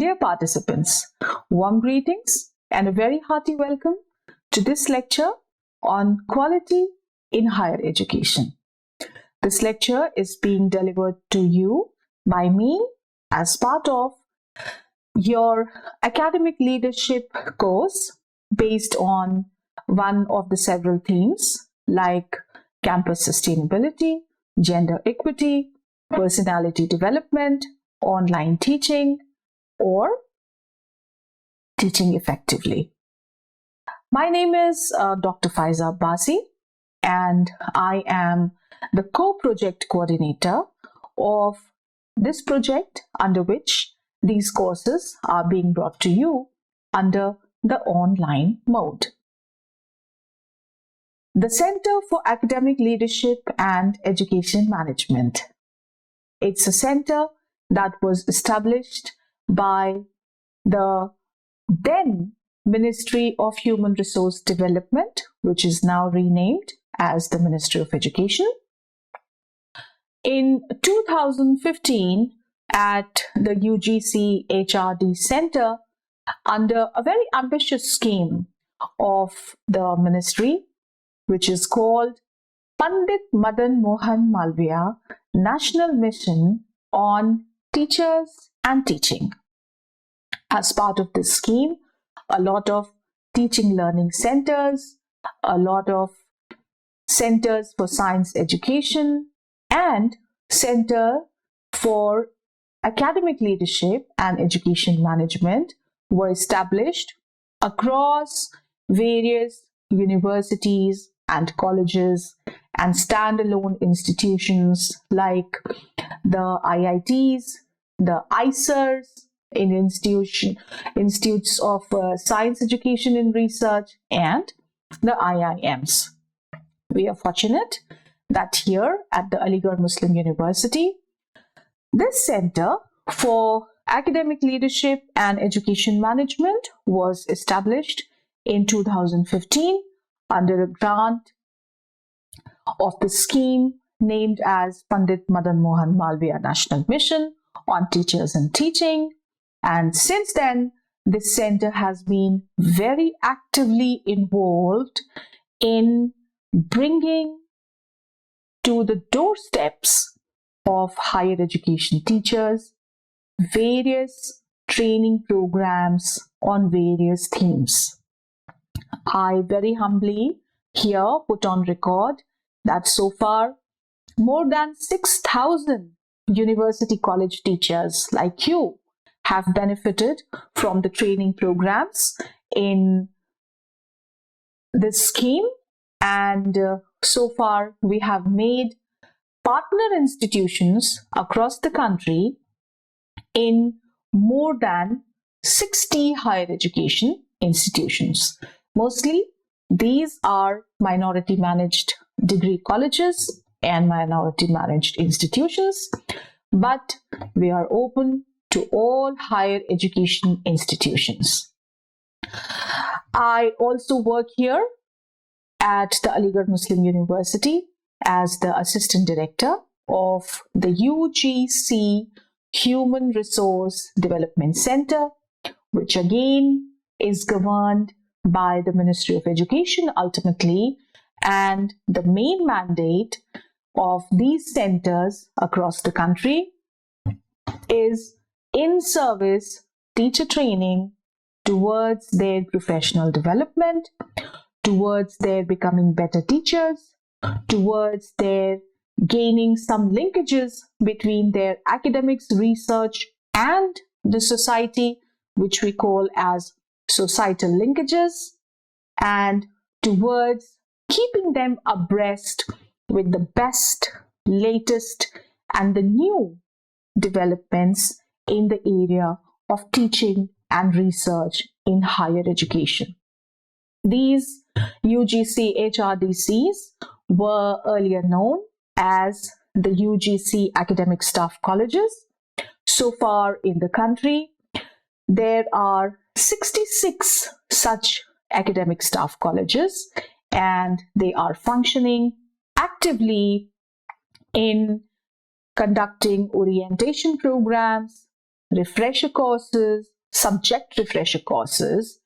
Dear participants, warm greetings and a very hearty welcome to this lecture on quality in higher education. This lecture is being delivered to you by me as part of your academic leadership course based on one of the several themes like campus sustainability, gender equity, personality development, online teaching, or teaching effectively. My name is Dr. Faiza Abbasi, and I am the co-project coordinator of this project under which these courses are being brought to you under the online mode. The Center for Academic Leadership and Education Management. It's a center that was established by the then Ministry of Human Resource Development, which is now renamed as the Ministry of Education. In 2015, at the UGC HRDC Center, under a very ambitious scheme of the ministry, which is called Pandit Madan Mohan Malviya National Mission on Teachers and Teaching. As part of this scheme, a lot of teaching learning centers, a lot of centers for science education, and Center for Academic Leadership and Education Management were established across various universities and colleges and standalone institutions like the IITs, the ICERs, Institutes of Science Education and Research, and the IIMs. We are fortunate that here at the Aligarh Muslim University, this Center for Academic Leadership and Education Management was established in 2015 under a grant of the scheme named as Pandit Madan Mohan Malviya National Mission on Teachers and Teaching. And since then, this center has been very actively involved in bringing to the doorsteps of higher education teachers various training programs on various themes. I very humbly here put on record that so far more than 6,000 university college teachers like you have benefited from the training programs in this scheme, and so far we have made partner institutions across the country in more than 60 higher education institutions. Mostly these are minority managed degree colleges and minority managed institutions, but we are open to all higher education institutions. I also work here at the Aligarh Muslim University as the Assistant Director of the UGC Human Resource Development Center, which again is governed by the Ministry of Education ultimately, and the main mandate of these centers across the country is in-service teacher training towards their professional development, towards their becoming better teachers, towards their gaining some linkages between their academics, research, and the society, which we call as societal linkages, and towards keeping them abreast with the best, latest, and the new developments in the area of teaching and research in higher education. These UGC HRDCs were earlier known as the UGC Academic Staff Colleges. So far in the country, there are 66 such academic staff colleges, and they are functioning actively in conducting orientation programs, refresher courses, subject refresher courses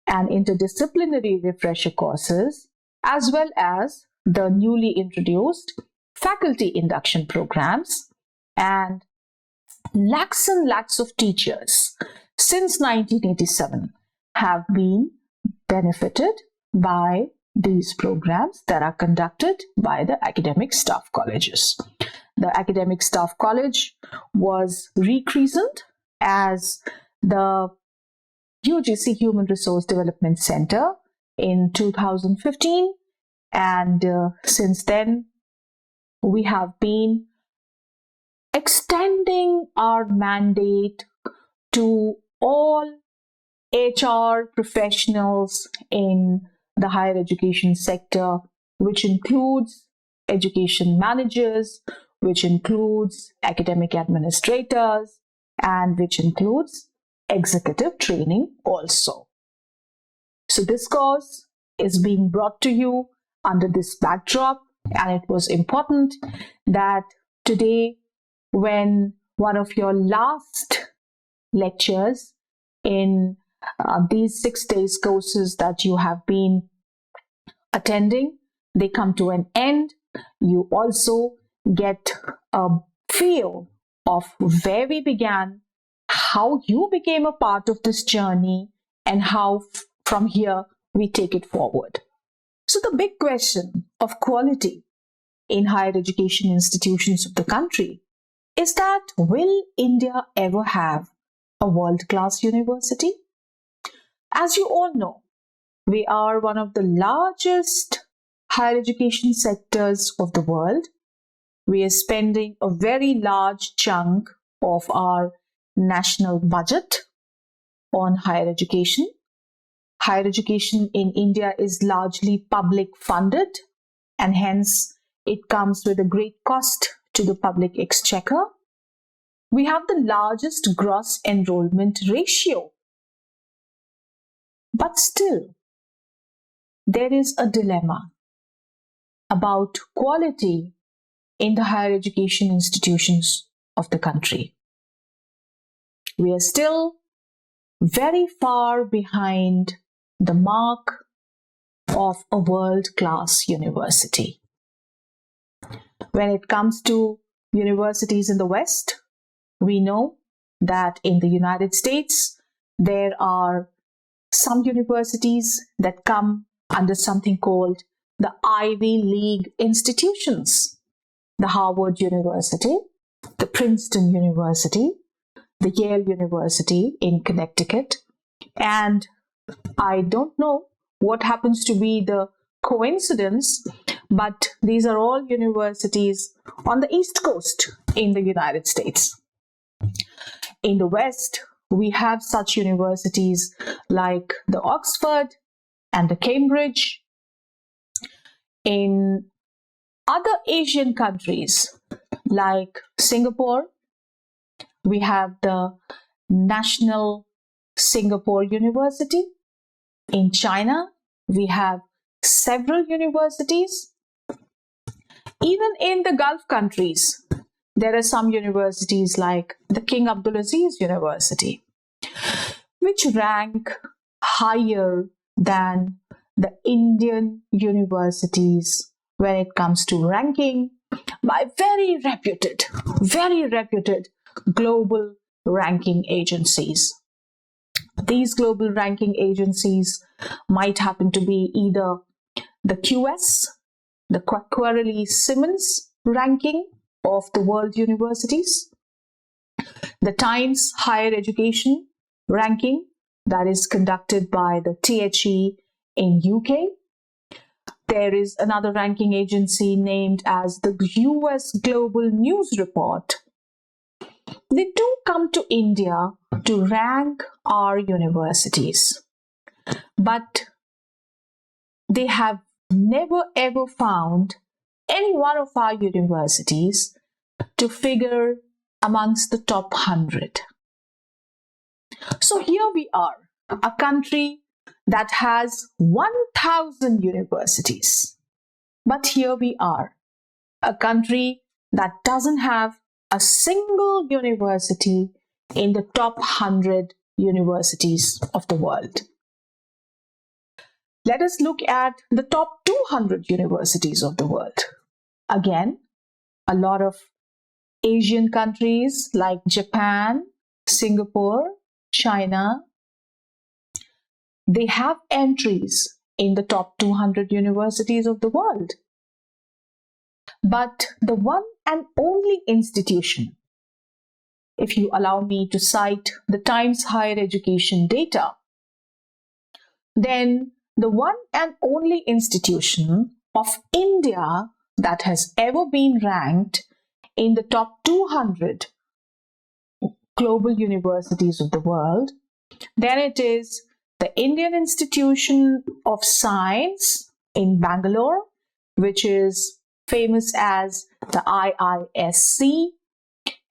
and interdisciplinary refresher courses, as well as the newly introduced faculty induction programs, and lakhs and lakhs of teachers since 1987 have been benefited by these programs that are conducted by the academic staff colleges. The academic staff college was rechristened as the UGC Human Resource Development Center in 2015, and since then we have been extending our mandate to all HR professionals in the higher education sector, which includes education managers, which includes academic administrators, and which includes executive training also. So this course is being brought to you under this backdrop, and it was important that today, when one of your last lectures in these 6 days courses that you have been attending, they come to an end, you also get a feel of where we began, how you became a part of this journey, and how from here we take it forward. So the big question of quality in higher education institutions of the country is that, will India ever have a world-class university? As you all know, we are one of the largest higher education sectors of the world. We are spending a very large chunk of our national budget on higher education. Higher education in India is largely public funded, and hence it comes with a great cost to the public exchequer. We have the largest gross enrollment ratio. But still, there is a dilemma about quality in the higher education institutions of the country. We are still very far behind the mark of a world-class university. When it comes to universities in the West, we know that in the United States, there are some universities that come under something called the Ivy League institutions. The Harvard University, the Princeton University, the Yale University in Connecticut, and I don't know what happens to be the coincidence, but these are all universities on the East Coast in the United States. In the West, we have such universities like the Oxford and the Cambridge. In other Asian countries like Singapore, we have the National Singapore University. In China, we have several universities. Even in the Gulf countries, there are some universities like the King Abdulaziz University, which rank higher than the Indian universities when it comes to ranking by very reputed global ranking agencies. These global ranking agencies might happen to be either the QS, the Quarterly-Simmons ranking of the world universities, the Times Higher Education ranking that is conducted by the THE in UK. There is another ranking agency named as the US Global News Report. They do come to India to rank our universities, but they have never ever found any one of our universities to figure amongst the top 100. So here we are, a country that has 1,000 universities. But here we are, a country that doesn't have a single university in the top 100 universities of the world. Let us look at the top 200 universities of the world. Again, a lot of Asian countries like Japan, Singapore, China, they have entries in the top 200 universities of the world. But the one and only institution, if you allow me to cite the Times Higher Education data, then the one and only institution of India that has ever been ranked in the top 200 global universities of the world, then it is the Indian Institution of Science in Bangalore, which is famous as the IISC,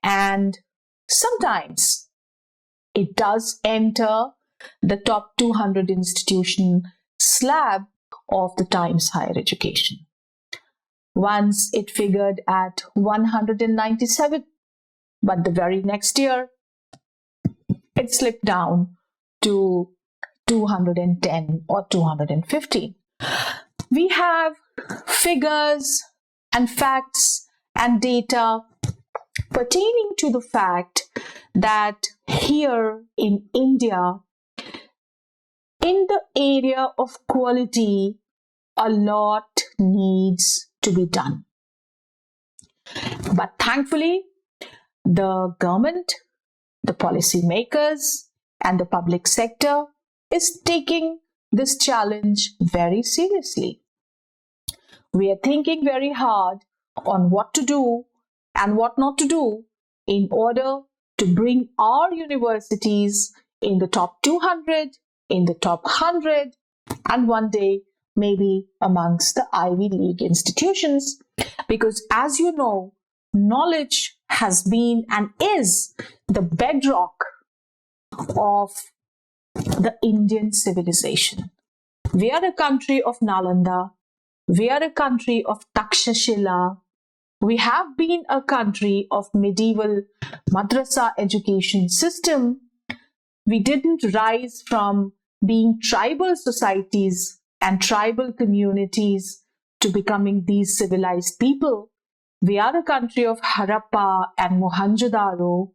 and sometimes it does enter the top 200 institution slab of the Times Higher Education. Once it figured at 197, but the very next year it slipped down to 210 or 215. We have figures and facts and data pertaining to the fact that here in India, in the area of quality, a lot needs to be done. But thankfully, the government, the policymakers, and the public sector is taking this challenge very seriously. We are thinking very hard on what to do and what not to do in order to bring our universities in the top 200, in the top 100, and one day maybe amongst the Ivy League institutions. Because as you know, knowledge has been and is the bedrock of the Indian civilization. We are a country of Nalanda. We are a country of Takshashila. We have been a country of medieval madrasa education system. We didn't rise from being tribal societies and tribal communities to becoming these civilized people. We are a country of Harappa and Mohenjo-daro,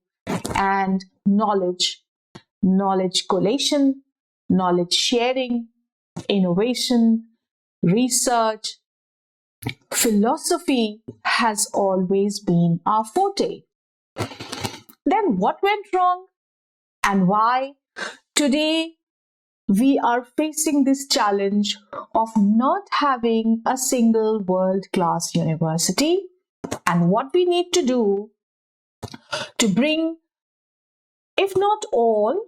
and knowledge collation, knowledge sharing, innovation, research, philosophy has always been our forte. Then what went wrong and why today we are facing this challenge of not having a single world-class university, and what we need to do to bring, if not all,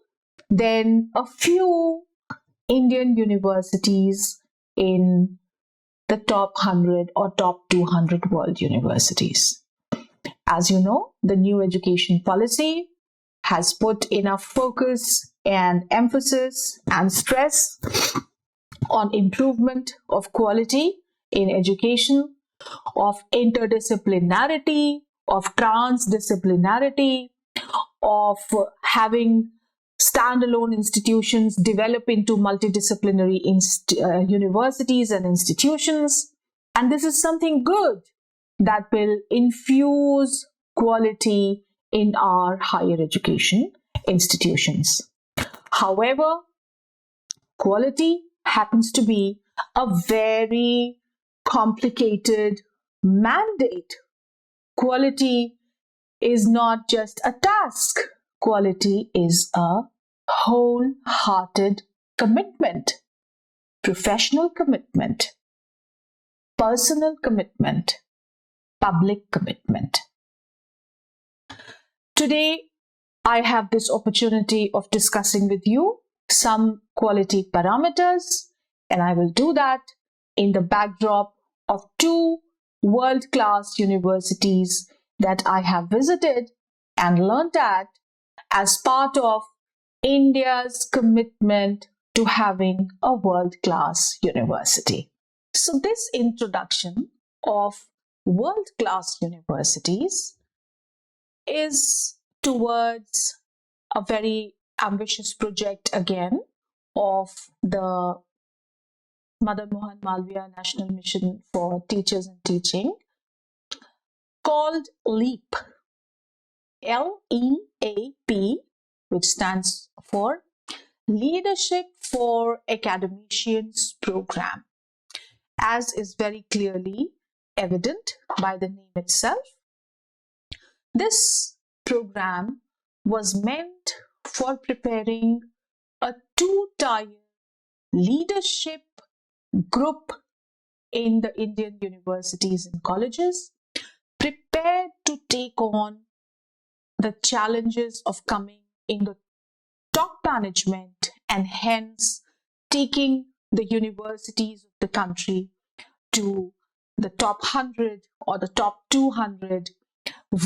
then a few Indian universities in the top 100 or top 200 world universities. As you know, the new education policy has put enough focus and emphasis and stress on improvement of quality in education, of interdisciplinarity, of transdisciplinarity, of having standalone institutions develop into multidisciplinary universities and institutions. And this is something good that will infuse quality in our higher education institutions. However, quality happens to be a very complicated mandate. Quality is not just a task. Quality is a wholehearted commitment, professional commitment, personal commitment, public commitment. Today, I have this opportunity of discussing with you some quality parameters, and I will do that in the backdrop of two world-class universities that I have visited and learned at as part of India's commitment to having a world-class university. So this introduction of world-class universities is towards a very ambitious project again of the Madan Mohan Malviya National Mission for Teachers and Teaching called LEAP, L-E-A-P, which stands for Leadership for Academicians Program. As is very clearly evident by the name itself, this program was meant for preparing a two-tier leadership group in the Indian universities and colleges, prepared to take on the challenges of coming in the top management and hence taking the universities of the country to the top 100 or the top 200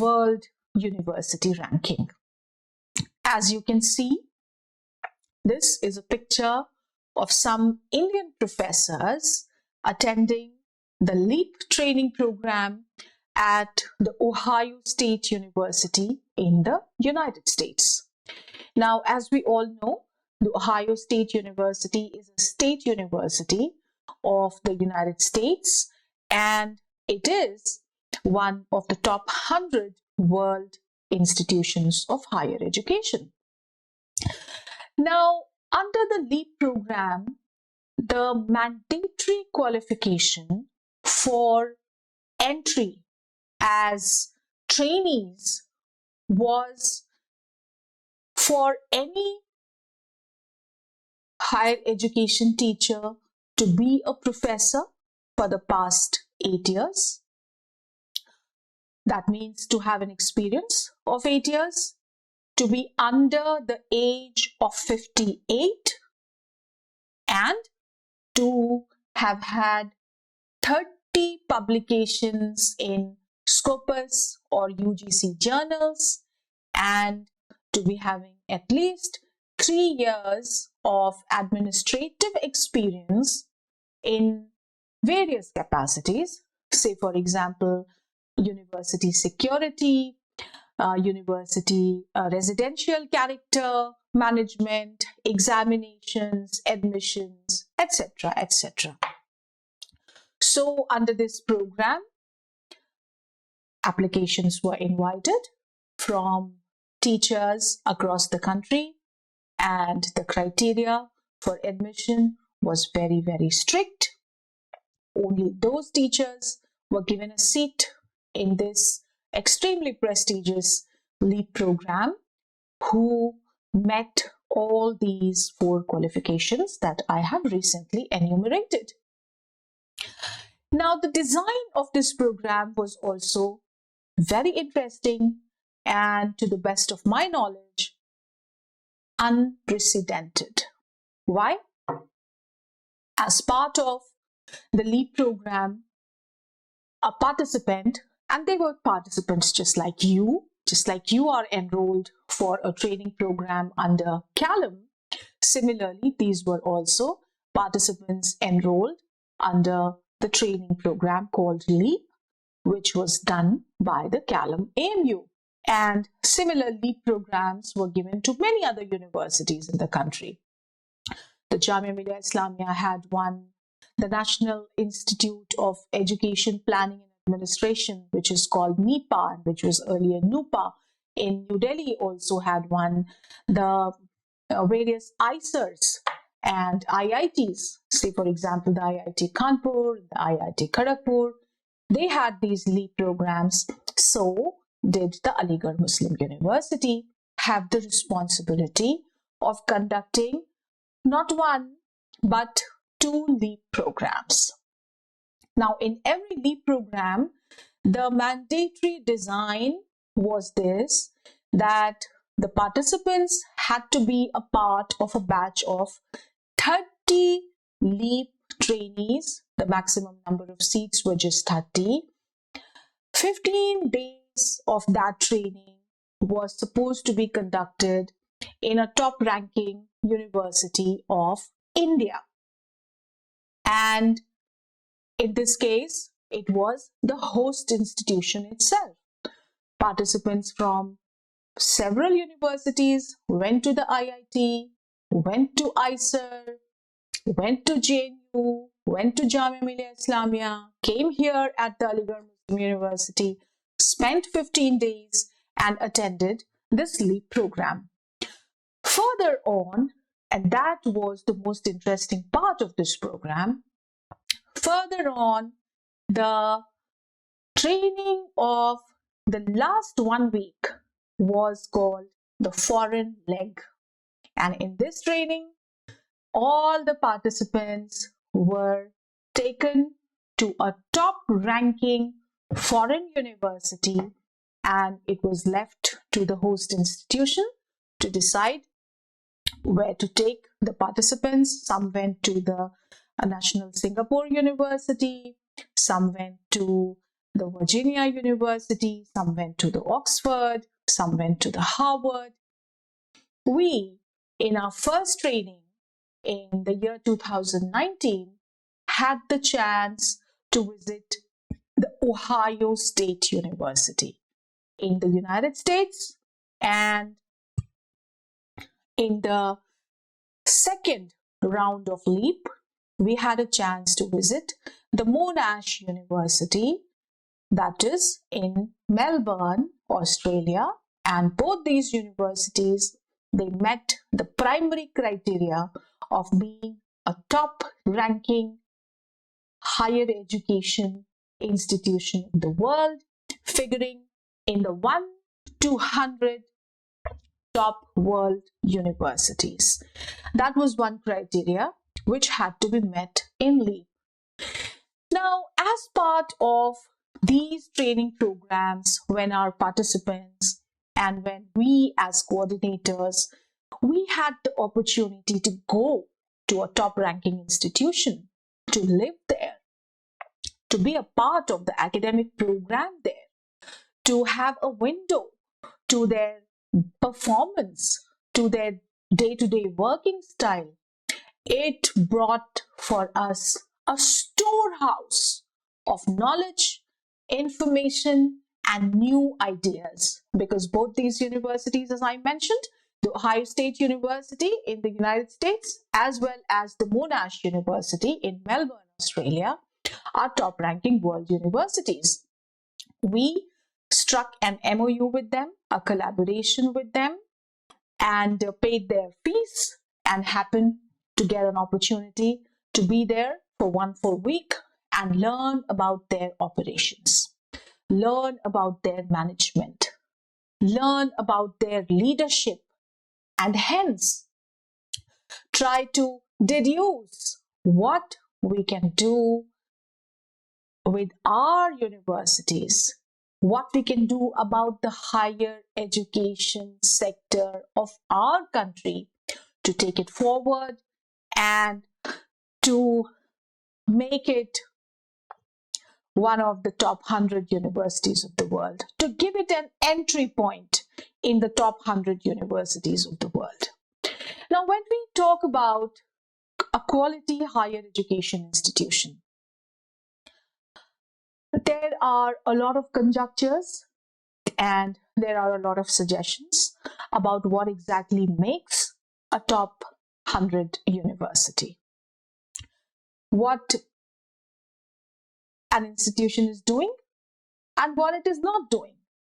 world university ranking. As you can see, this is a picture of some Indian professors attending the LEAP training program at the Ohio State University in the United States. Now, as we all know, the Ohio State University is a state university of the United States, and it is one of the top 100 world institutions of higher education. Now, under the LEAP program, the mandatory qualification for entry as trainees was for any higher education teacher to be a professor for the past 8 years. That means to have an experience of 8 years, to be under the age of 58, and to have had 30 publications in Scopus or UGC journals, and to be having at least 3 years of administrative experience in various capacities, say for example, university security, university residential character management, examinations, admissions, etc., etc. So under this program, applications were invited from teachers across the country, and the criteria for admission was very, very strict. Only those teachers were given a seat in this extremely prestigious LEAP program who met all these 4 qualifications that I have recently enumerated. Now, the design of this program was also very interesting and, to the best of my knowledge, unprecedented. Why? As part of the LEAP program, a participant, and they were participants just like you are enrolled for a training program under CALM. Similarly, these were also participants enrolled under the training program called LEAP, which was done by the CALM AMU. And similar LEAP programs were given to many other universities in the country. The Jamia Millia Islamia had one. The National Institute of Education Planning and Administration, which is called NIPA, which was earlier NUPA, in New Delhi also had one. The various ICERs and IITs, say for example the IIT Kanpur, the IIT Kharagpur, they had these LEAP programs. So did the Aligarh Muslim University have the responsibility of conducting not one but 2 LEAP programs. Now, in every LEAP program, the mandatory design was this, that the participants had to be a part of a batch of 30 LEAP trainees. The maximum number of seats were just 30. 15 days of that training was supposed to be conducted in a top-ranking university of India. And in this case, it was the host institution itself. Participants from several universities went to the IIT, went to ISER, went to JNU, went to Jamia Millia Islamia, came here at the Aligarh Muslim University, spent 15 days and attended this LEAP program. Further on, and that was the most interesting part of this program, further on, the training of the last 1 week was called the foreign leg. And in this training, all the participants were taken to a top ranking foreign university, and it was left to the host institution to decide where to take the participants. Some went to the National Singapore University, some went to the Virginia University, some went to the Oxford, some went to the Harvard. We, in our first training in the year 2019, had the chance to visit the Ohio State University in the United States, and in the second round of LEAP, we had a chance to visit the Monash University, that is in Melbourne, Australia, and both these universities, they met the primary criteria of being a top ranking higher education institution in the world, figuring in the 1 to 100 top world universities. That was one criteria which had to be met in LEAP. Now, as part of these training programs, when our participants and when we as coordinators, we had the opportunity to go to a top ranking institution, to live there, to be a part of the academic program there, to have a window to their performance, to their day-to-day working style. It brought for us a storehouse of knowledge, information, and new ideas, because both these universities, as I mentioned, the Ohio State University in the United States, as well as the Monash University in Melbourne, Australia, are top-ranking world universities. We struck an MOU with them, a collaboration with them, and paid their fees, and happened to get an opportunity to be there for 1 full week and learn about their operations, learn about their management, learn about their leadership, and hence try to deduce what we can do with our universities, what we can do about the higher education sector of our country to take it forward and to make it one of the top 100 universities of the world, to give it an entry point in the top 100 universities of the world. Now, when we talk about a quality higher education institution, there are a lot of conjectures and there are a lot of suggestions about what exactly makes a top 100 university. What an institution is doing and what it is not doing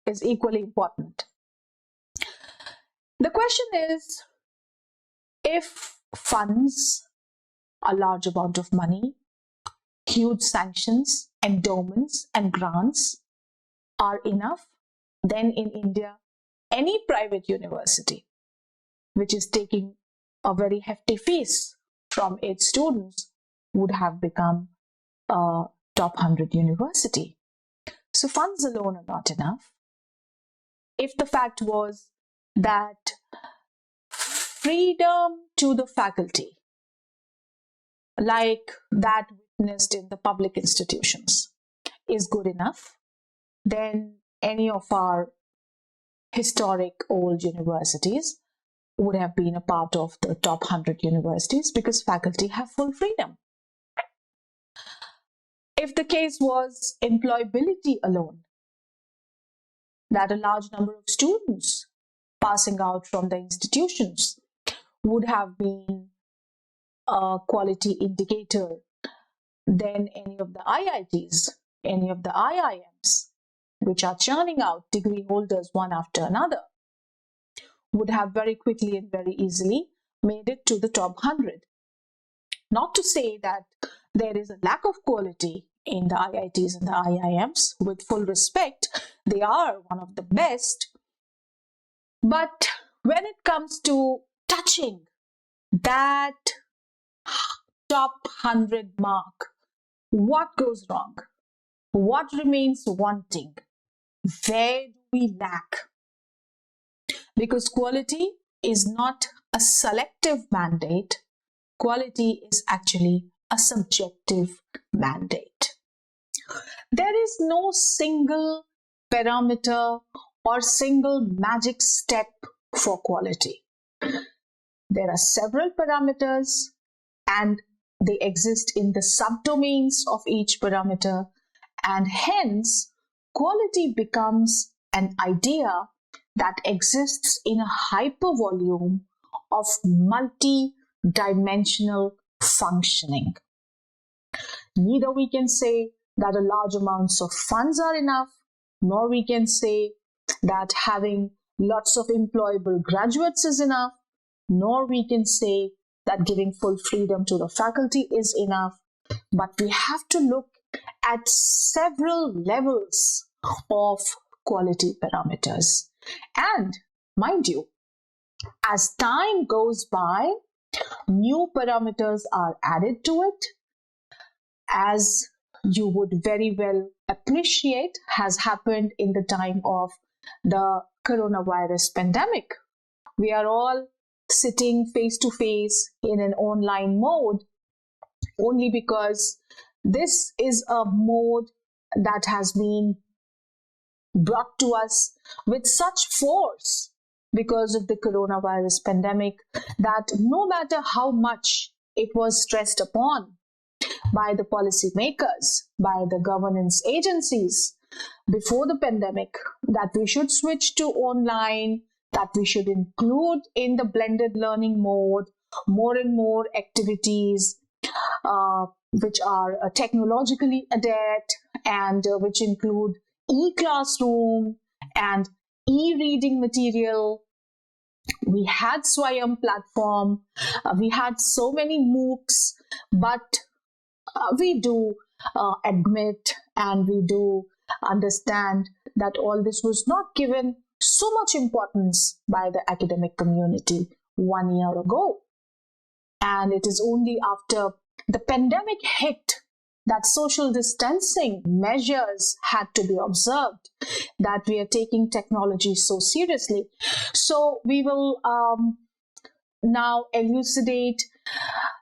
is equally important. The question is, if funds, a large amount of money, huge sanctions, endowments and grants are enough, then in India, any private university which is taking a very hefty fees from its students would have become a top 100 university. So funds alone are not enough. If the fact was that freedom to the faculty, like that witnessed in the public institutions, is good enough, then any of our historic old universities would have been a part of the top 100 universities because faculty have full freedom. If the case was employability alone, that a large number of students passing out from the institutions would have been a quality indicator, then any of the IITs, any of the IIMs, which are churning out degree holders one after another, would have very quickly and very easily made it to the top 100. Not to say that there is a lack of quality in the IITs and the IIMs. With full respect, they are one of the best. But when it comes to touching that top 100 mark, what goes wrong? What remains wanting? Where do we lack? Because quality is not a selective mandate. Quality is actually a subjective mandate. There is no single parameter or single magic step for quality. There are several parameters and they exist in the subdomains of each parameter, and hence quality becomes an idea that exists in a hypervolume of multi-dimensional functioning. Neither we can say that a large amounts of funds are enough, nor we can say that having lots of employable graduates is enough, nor we can say that giving full freedom to the faculty is enough. But we have to look at several levels of quality parameters. And mind you, as time goes by, new parameters are added to it, as you would very well appreciate has happened in the time of the coronavirus pandemic. We are all sitting face to face in an online mode only because this is a mode that has been brought to us with such force because of the coronavirus pandemic that no matter how much it was stressed upon by the policymakers, by the governance agencies before the pandemic, that we should switch to online, that we should include in the blended learning mode more and more activities which are technologically adept and which include e-classroom and e-reading material. We had Swayam platform, we had so many MOOCs, but we do admit and we do understand that all this was not given so much importance by the academic community 1 year ago. And it is only after the pandemic hit that social distancing measures had to be observed, that we are taking technology so seriously. So we will now elucidate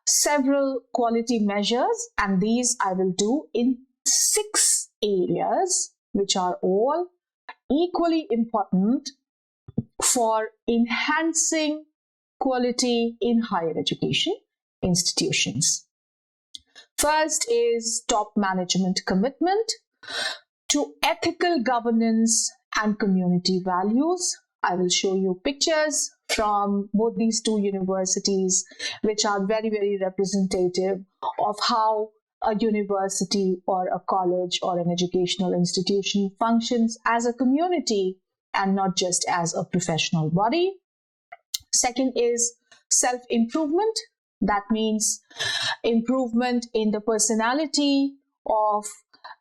several quality measures, and these I will do in 6 areas, which are all equally important for enhancing quality in higher education institutions. First is top management commitment to ethical governance and community values. I will show you pictures from both these two universities, which are very, very representative of how a university or a college or an educational institution functions as a community and not just as a professional body. Second is self-improvement. That means improvement in the personality of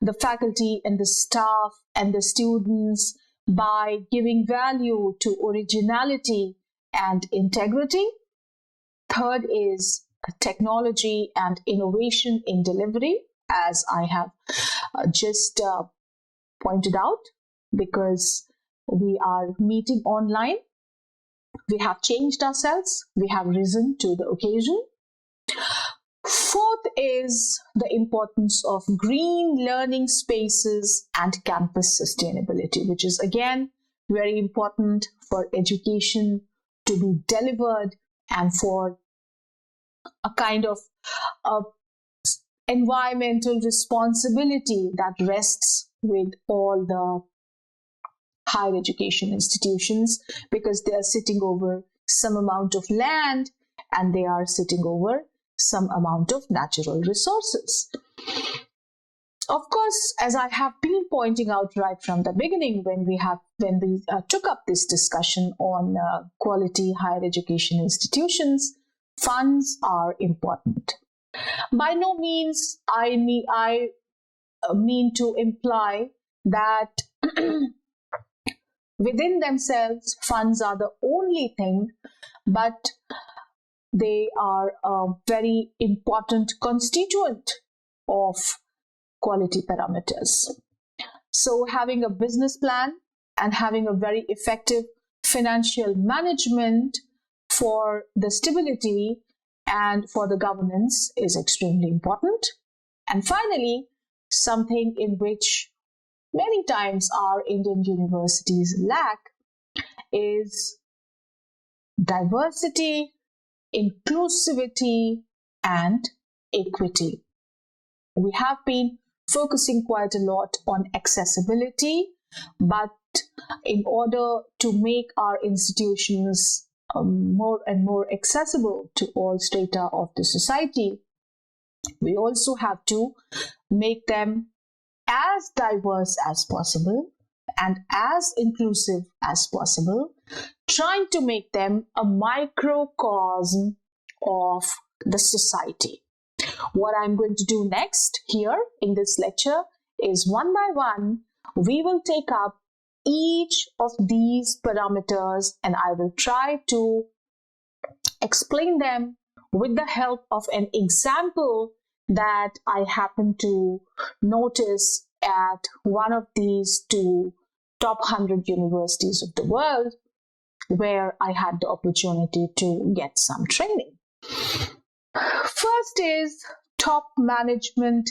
the faculty and the staff and the students by giving value to originality and integrity. Third is technology and innovation in delivery, as I have just pointed out, because we are meeting online. We have changed ourselves. We have risen to the occasion. Fourth is the importance of green learning spaces and campus sustainability, which is again very important for education to be delivered and for a kind of environmental responsibility that rests with all the higher education institutions because they are sitting over some amount of land and they are sitting over some amount of natural resources. Of course, as I have been pointing out right from the beginning when we took up this discussion on quality higher education institutions, funds are important. By no means I mean to imply that within themselves funds are the only thing, but they are a very important constituent of quality parameters. So having a business plan and having a very effective financial management for the stability and for the governance is extremely important. And finally, something in which many times our Indian universities lack is diversity, inclusivity, and equity. We have been focusing quite a lot on accessibility, but in order to make our institutions more and more accessible to all strata of the society, we also have to make them as diverse as possible and as inclusive as possible, trying to make them a microcosm of the society. What I'm going to do next here in this lecture is one by one, we will take up each of these parameters and I will try to explain them with the help of an example that I happen to notice at one of these two top 100 universities of the world where I had the opportunity to get some training. First is top management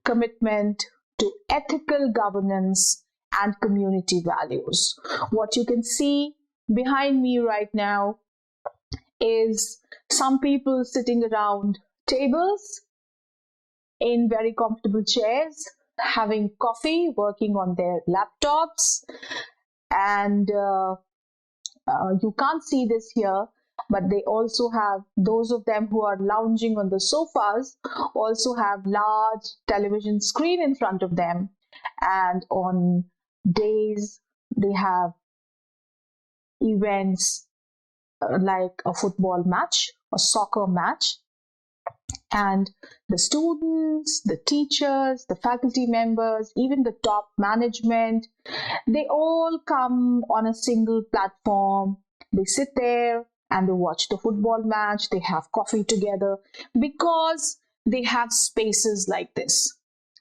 commitment to ethical governance and community values. What you can see behind me right now is some people sitting around tables in very comfortable chairs, having coffee, working on their laptops, and you can't see this here, but they also have, those of them who are lounging on the sofas also have large television screen in front of them, and on days they have events like a football match, a soccer match, and the students, the teachers, the faculty members, even the top management, they all come on a single platform. They sit there and they watch the football match, they have coffee together because they have spaces like this.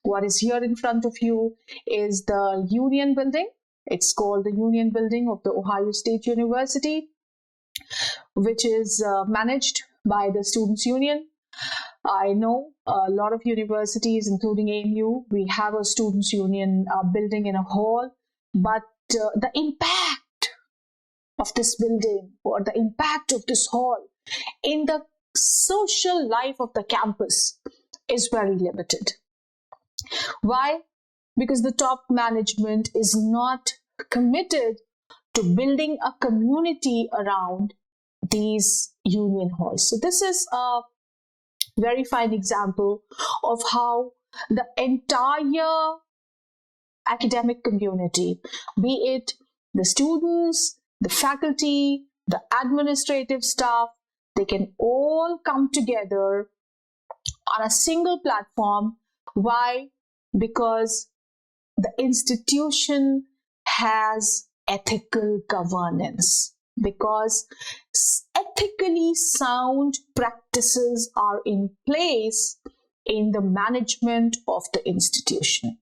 What is here in front of you is the Union Building. It's called the Union Building of the Ohio State University, which is managed by the Students' Union. I know a lot of universities, including AMU, we have a Students' Union building in a hall, but the impact of this building or the impact of this hall in the social life of the campus is very limited. Why? Because the top management is not committed to building a community around these union halls. So this is a very fine example of how the entire academic community, be it the students, the faculty, the administrative staff, they can all come together on a single platform. Why? Because the institution has ethical governance, because ethically sound practices are in place in the management of the institution,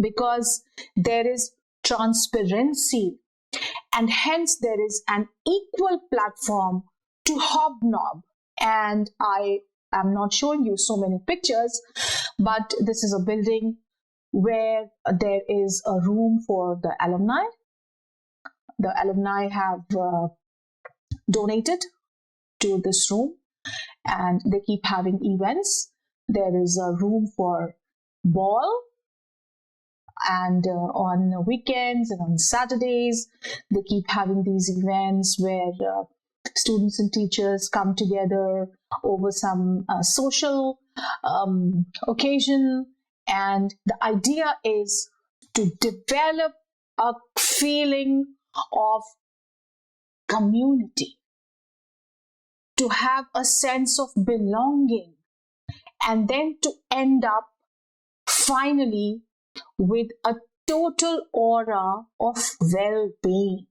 because there is transparency and hence there is an equal platform to hobnob. And I am not showing you so many pictures, but this is a building where there is a room for the alumni. The alumni have donated to this room and they keep having events. There is a room for ball And on weekends and on Saturdays, they keep having these events where students and teachers come together over some social occasion. And the idea is to develop a feeling of community, to have a sense of belonging, and then to end up finally with a total aura of well-being.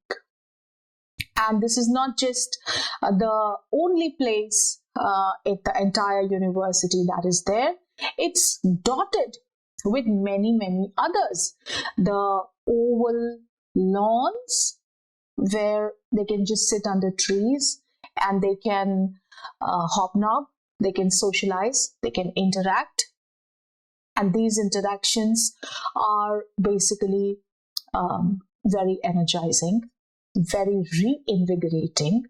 And this is not just the only place at the entire university that is there. It's dotted with many, many others. The oval lawns where they can just sit under trees and they can hobnob, they can socialize, they can interact. And these interactions are basically very energizing, very reinvigorating,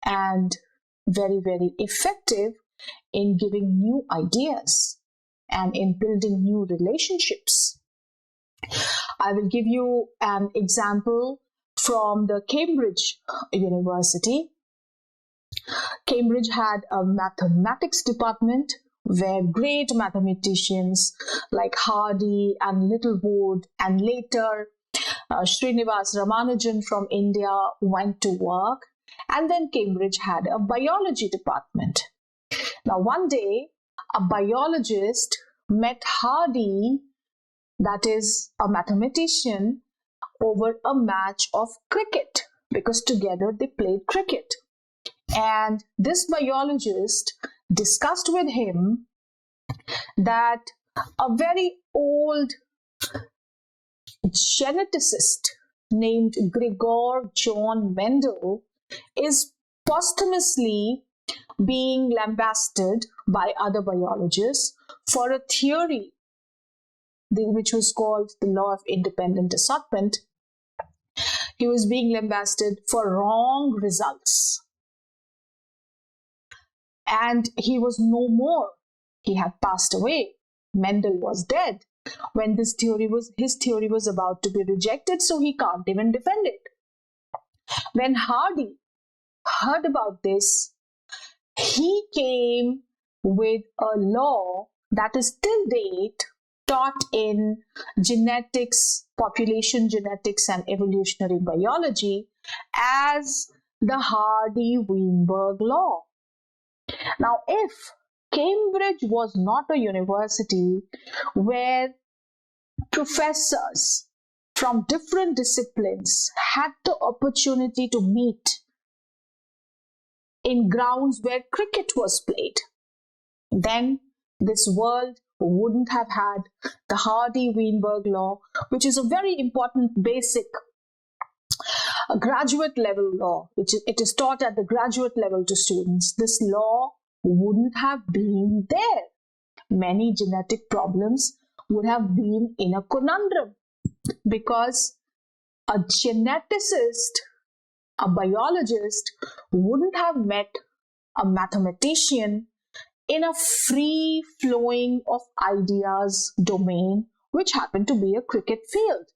and very, very effective in giving new ideas and in building new relationships. I will give you an example from the Cambridge University. Cambridge had a mathematics department where great mathematicians like Hardy and Littlewood and later Srinivas Ramanujan from India went to work. And then Cambridge had a biology department. Now one day, a biologist met Hardy, that is a mathematician, over a match of cricket because together they played cricket. And this biologist discussed with him that a very old geneticist named Gregor John Mendel is posthumously being lambasted by other biologists for a theory which was called the law of independent assortment. He was being lambasted for wrong results. And he was no more. He had passed away. Mendel was dead when his theory was about to be rejected, so he can't even defend it. When Hardy heard about this, he came with a law that is till date taught in genetics, population genetics, and evolutionary biology as the Hardy-Weinberg law. Now, if Cambridge was not a university where professors from different disciplines had the opportunity to meet in grounds where cricket was played, then this world wouldn't have had the Hardy-Weinberg law, which is a very important basic graduate level law, it is taught at the graduate level to students. This law wouldn't have been there. Many genetic problems would have been in a conundrum because a geneticist, a biologist, wouldn't have met a mathematician in a free-flowing of ideas domain, which happened to be a cricket field.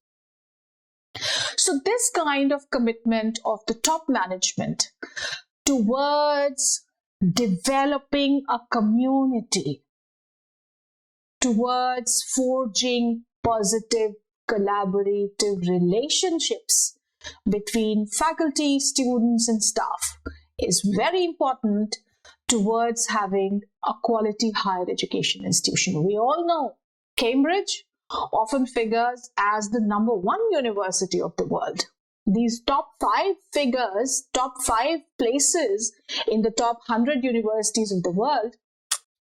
So this kind of commitment of the top management towards developing a community, towards forging positive collaborative relationships between faculty, students, and staff is very important towards having a quality higher education institution. We all know Cambridge often figures as the #1 university of the world. These top 5 figures, top 5 places in the top 100 universities of the world,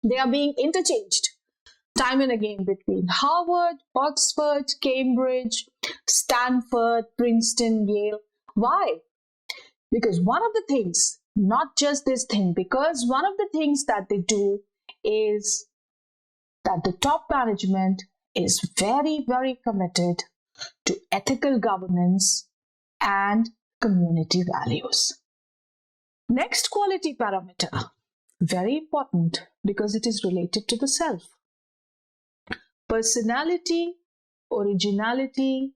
they are being interchanged time and again between Harvard, Oxford, Cambridge, Stanford, Princeton, Yale. Why? Because one of the things, not just this thing, because one of the things that they do is that the top management is very, very committed to ethical governance and community values. Next quality parameter, very important because it is related to the self. Personality originality,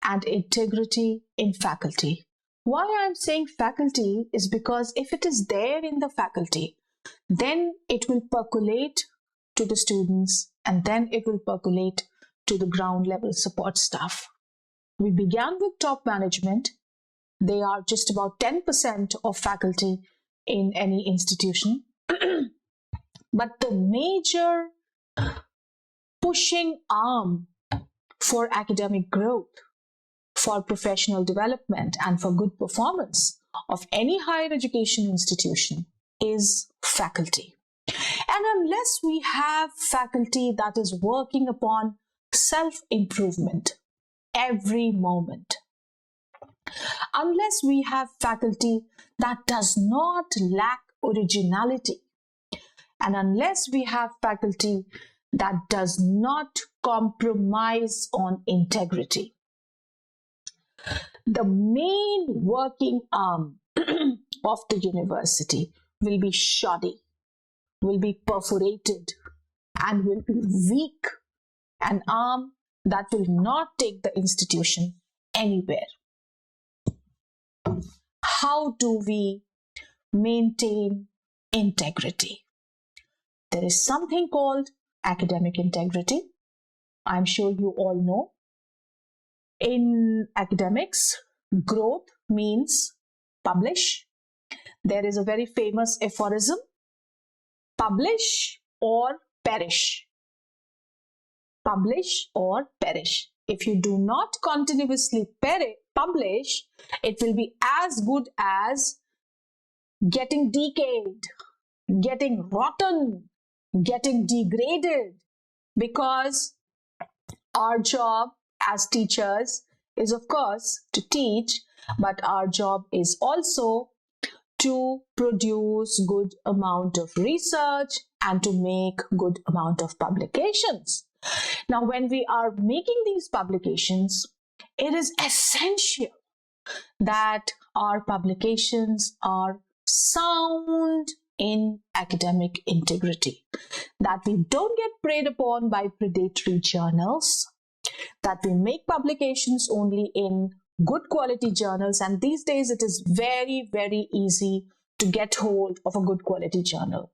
and integrity in faculty. Why I'm saying faculty is because if it is there in the faculty, then it will percolate to the students, and then it will percolate to the ground level support staff. We began with top management. They are just about 10% of faculty in any institution. But the major pushing arm for academic growth, for professional development, and for good performance of any higher education institution is faculty. And unless we have faculty that is working upon self-improvement every moment, unless we have faculty that does not lack originality, and unless we have faculty that does not compromise on integrity, the main working arm of the university will be shoddy, will be perforated, and will be weak, an arm that will not take the institution anywhere. How do we maintain integrity? There is something called academic integrity. I'm sure you all know. In academics, growth means publish. There is a very famous aphorism: publish or perish. Publish or perish. If you do not continuously publish, it will be as good as getting decayed, getting rotten, getting degraded, because our job as teachers is, of course, to teach, but our job is also to produce good amount of research and to make good amount of publications. Now, when we are making these publications, it is essential that our publications are sound in academic integrity, that we don't get preyed upon by predatory journals, that we make publications only in good quality journals. And these days it is very, very easy to get hold of a good quality journal.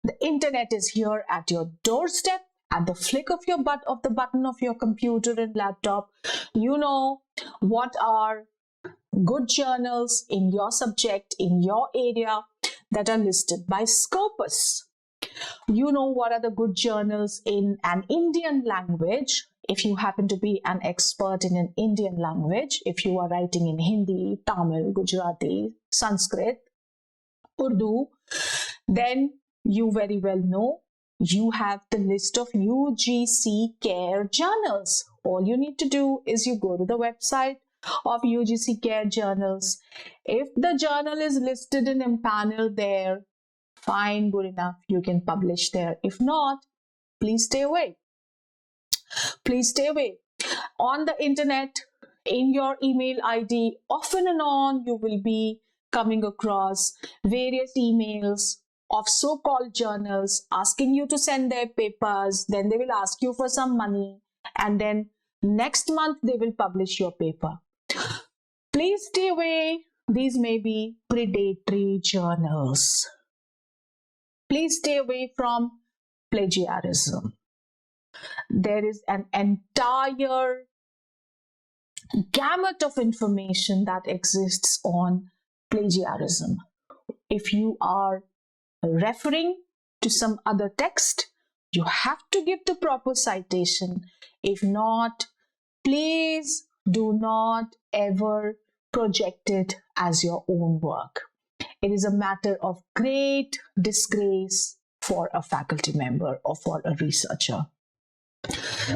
The internet is here at your doorstep, at the flick of your of the button of your computer and laptop. You know what are good journals in your subject, in your area, that are listed by Scopus. You know what are the good journals in an Indian language. If you happen to be an expert in an Indian language, if you are writing in Hindi, Tamil, Gujarati, Sanskrit, Urdu, then you very well know you have the list of UGC Care journals. All you need to do is you go to the website of UGC Care journals. If the journal is listed and empaneled there, fine, good enough, you can publish there. If not, please stay away. Please stay away. On the internet, in your email ID, often and on, you will be coming across various emails of so-called journals asking you to send their papers. Then they will ask you for some money, and then next month they will publish your paper. Please stay away. These may be predatory journals. Please stay away from plagiarism. There is an entire gamut of information that exists on plagiarism. If you are referring to some other text, you have to give the proper citation. If not, please do not ever project it as your own work. It is a matter of great disgrace for a faculty member or for a researcher.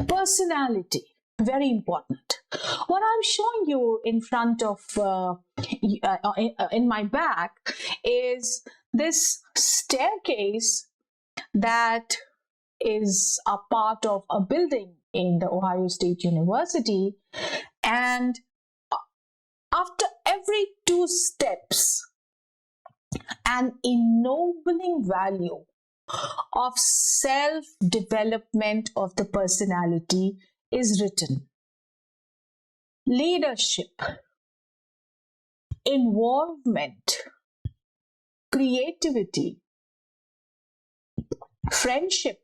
Personality, very important. What I'm showing you in front of, in my back, is this staircase that is a part of a building in the Ohio State University, and after every 2 steps, an ennobling value of self-development of the personality is written. Leadership, involvement, creativity, friendship,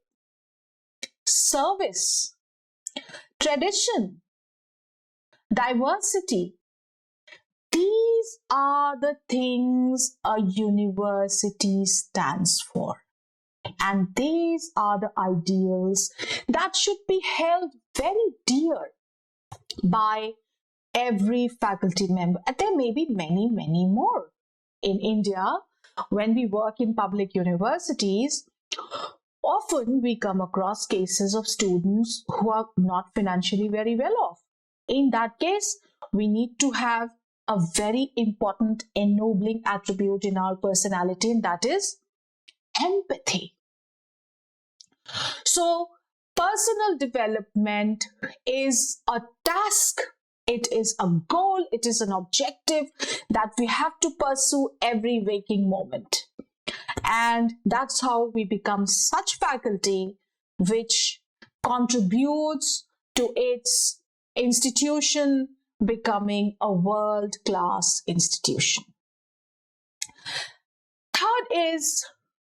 service, tradition, diversity. These are the things a university stands for. And these are the ideals that should be held very dear by every faculty member. And there may be many, many more. In India, when we work in public universities, often we come across cases of students who are not financially very well off. In that case, we need to have a very important ennobling attribute in our personality, and that is empathy. So, personal development is a task, it is a goal, it is an objective that we have to pursue every waking moment. And that's how we become such faculty which contributes to its institution becoming a world-class institution. Third is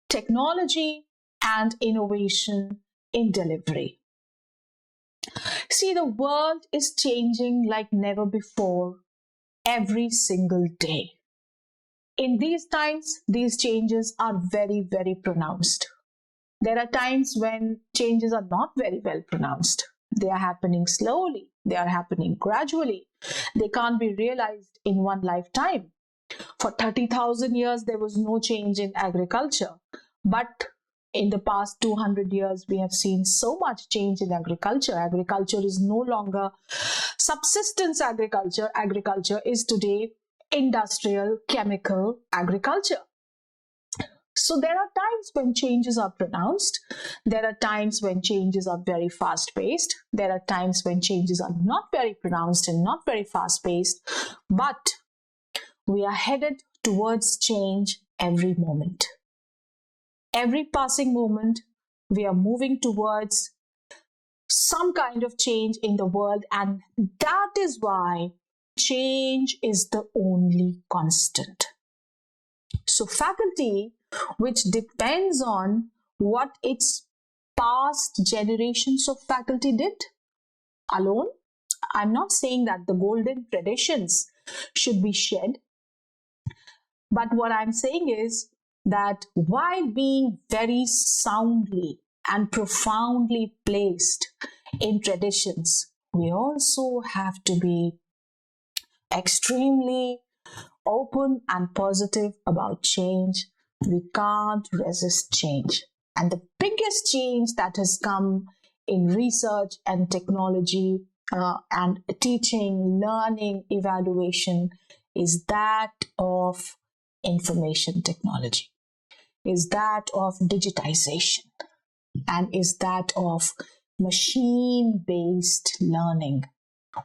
technology and innovation in delivery. See, the world is changing like never before every single day. In these times, these changes are very, very pronounced. There are times when changes are not very well pronounced. They are happening slowly. They are happening gradually. They can't be realized in one lifetime. For 30,000 years, there was no change in agriculture. But in the past 200 years, we have seen so much change in agriculture. Agriculture is no longer subsistence agriculture. Agriculture is today industrial, chemical agriculture. So there are times when changes are pronounced. There are times when changes are very fast-paced. There are times when changes are not very pronounced and not very fast-paced. But we are headed towards change every moment. Every passing moment, we are moving towards some kind of change in the world, and that is why change is the only constant. So faculty, which depends on what its past generations of faculty did alone, I'm not saying that the golden traditions should be shed, but what I'm saying is that while being very soundly and profoundly placed in traditions, we also have to be extremely open and positive about change. We can't resist change. And the biggest change that has come in research and technology and teaching, learning, evaluation is that of information technology, is that of digitization, and is that of machine-based learning.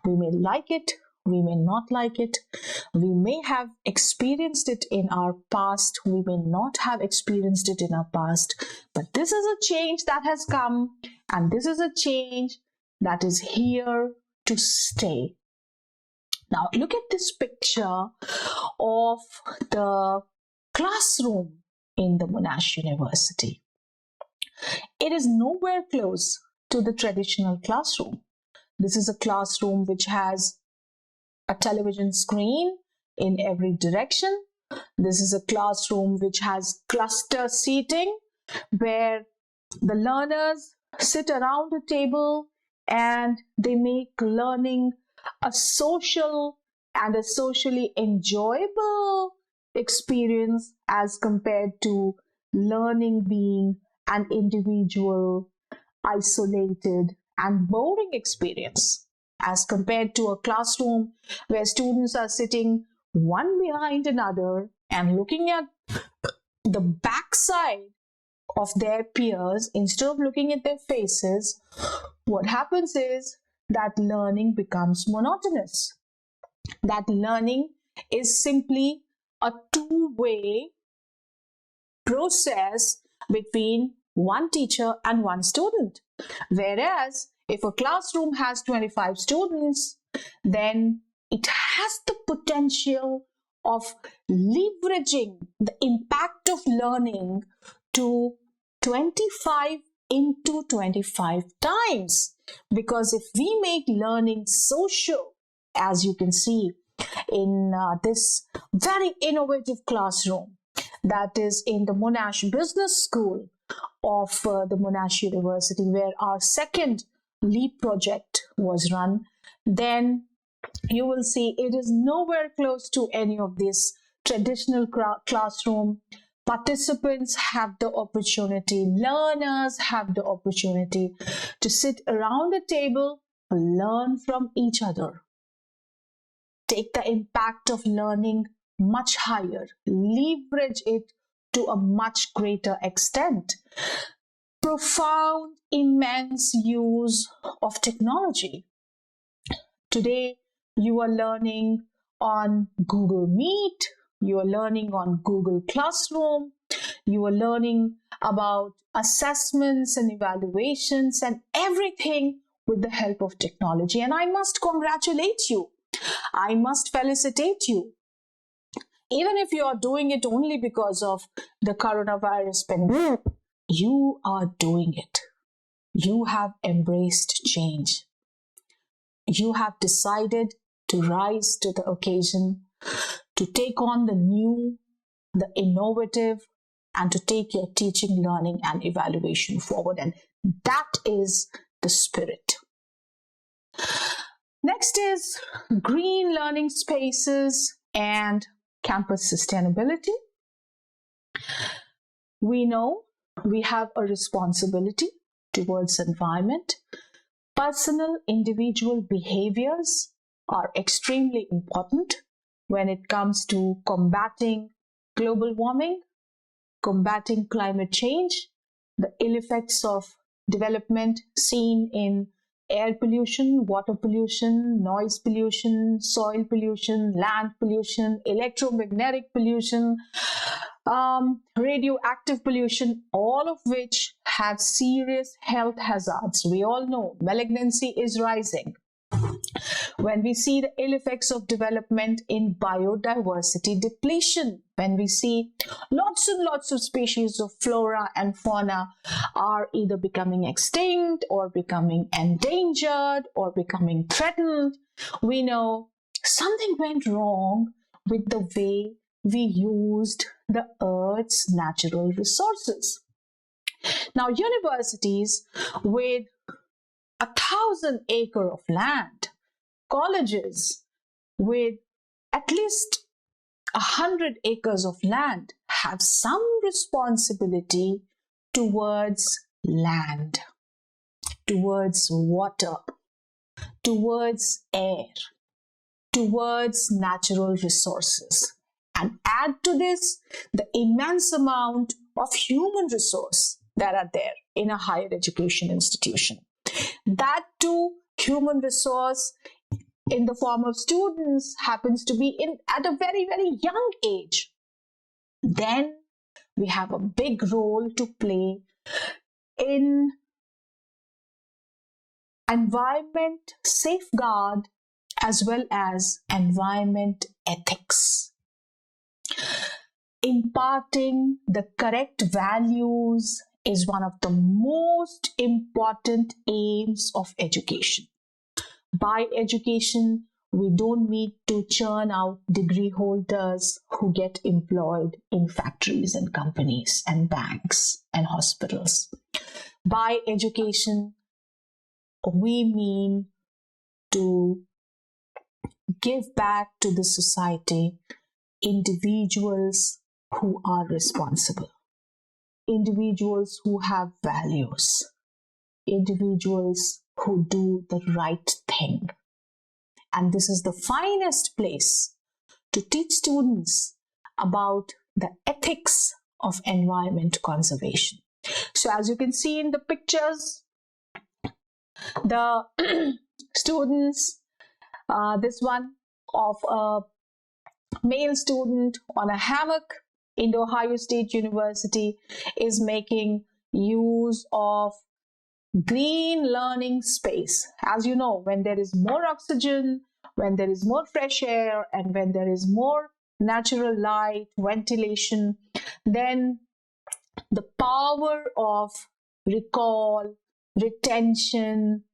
We may like it, we may not like it, we may have experienced it in our past, we may not have experienced it in our past, but this is a change that has come, and this is a change that is here to stay. Now look at this picture of the classroom in the Monash University. It is nowhere close to the traditional classroom. This is a classroom which has a television screen in every direction. This is a classroom which has cluster seating where the learners sit around a table and they make learning a social and a socially enjoyable experience as compared to learning being an individual, isolated and boring experience, as compared to a classroom where students are sitting one behind another and looking at the backside of their peers instead of looking at their faces. What happens is that learning becomes monotonous. That learning is simply a two-way process between one teacher and one student. Whereas If a classroom has 25 students, then it has the potential of leveraging the impact of learning to 25 into 25 times. Because if we make learning social, as you can see in this very innovative classroom that is in the Monash Business School of the Monash University, where our second LEAP project was run, then you will see it is nowhere close to any of this traditional classroom. Participants have the opportunity, learners have the opportunity to sit around a table, learn from each other, take the impact of learning much higher, leverage it to a much greater extent. Profound, immense use of technology. Today, you are learning on Google Meet, you are learning on Google Classroom, you are learning about assessments and evaluations and everything with the help of technology. And I must congratulate you. I must felicitate you. Even if you are doing it only because of the coronavirus pandemic, you are doing it. You have embraced change. You have decided to rise to the occasion, to take on the new, the innovative, and to take your teaching, learning, and evaluation forward. And that is the spirit. Next is green learning spaces and campus sustainability. We know we have a responsibility towards environment. Personal individual behaviors are extremely important when it comes to combating global warming, combating climate change, the ill effects of development seen in air pollution, water pollution, noise pollution, soil pollution, land pollution, electromagnetic pollution, radioactive pollution, all of which have serious health hazards. We all know malignancy is rising. When we see the ill effects of development in biodiversity depletion, when we see lots and lots of species of flora and fauna are either becoming extinct or becoming endangered or becoming threatened, we know something went wrong with the way we used the Earth's natural resources. Now, universities with 1,000 acres of land, colleges with at least 100 acres of land have some responsibility towards land, towards water, towards air, towards natural resources. And add to this the immense amount of human resource that are there in a higher education institution. That too, human resource in the form of students happens to be at a very, very young age. Then we have a big role to play in environment safeguard as well as environment ethics. Imparting the correct values is one of the most important aims of education. By education, we don't need to churn out degree holders who get employed in factories and companies and banks and hospitals. By education, we mean to give back to the society individuals who are responsible, individuals who have values, individuals who do the right thing. And this is the finest place to teach students about the ethics of environment conservation. So as you can see in the pictures, the students, this one of a male student on a hammock in the Ohio State University is making use of green learning space. As you know, when there is more oxygen, when there is more fresh air, and when there is more natural light, ventilation, then the power of recall, retention,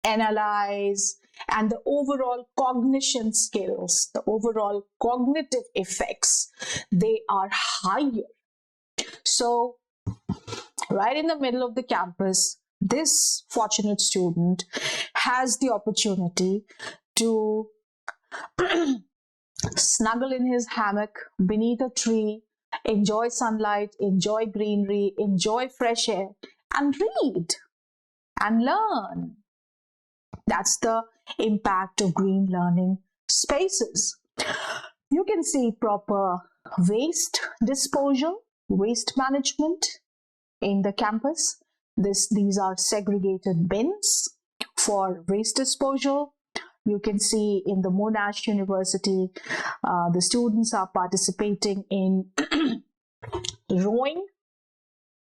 analyze, and the overall cognition skills, the overall cognitive effects, they are higher. So right in the middle of the campus, this fortunate student has the opportunity to snuggle in his hammock beneath a tree, enjoy sunlight, enjoy greenery, enjoy fresh air, and read and learn. That's the impact of green learning spaces. You can see proper waste disposal, waste management in the campus. These are segregated bins for waste disposal. You can see in the Monash University, the students are participating in rowing,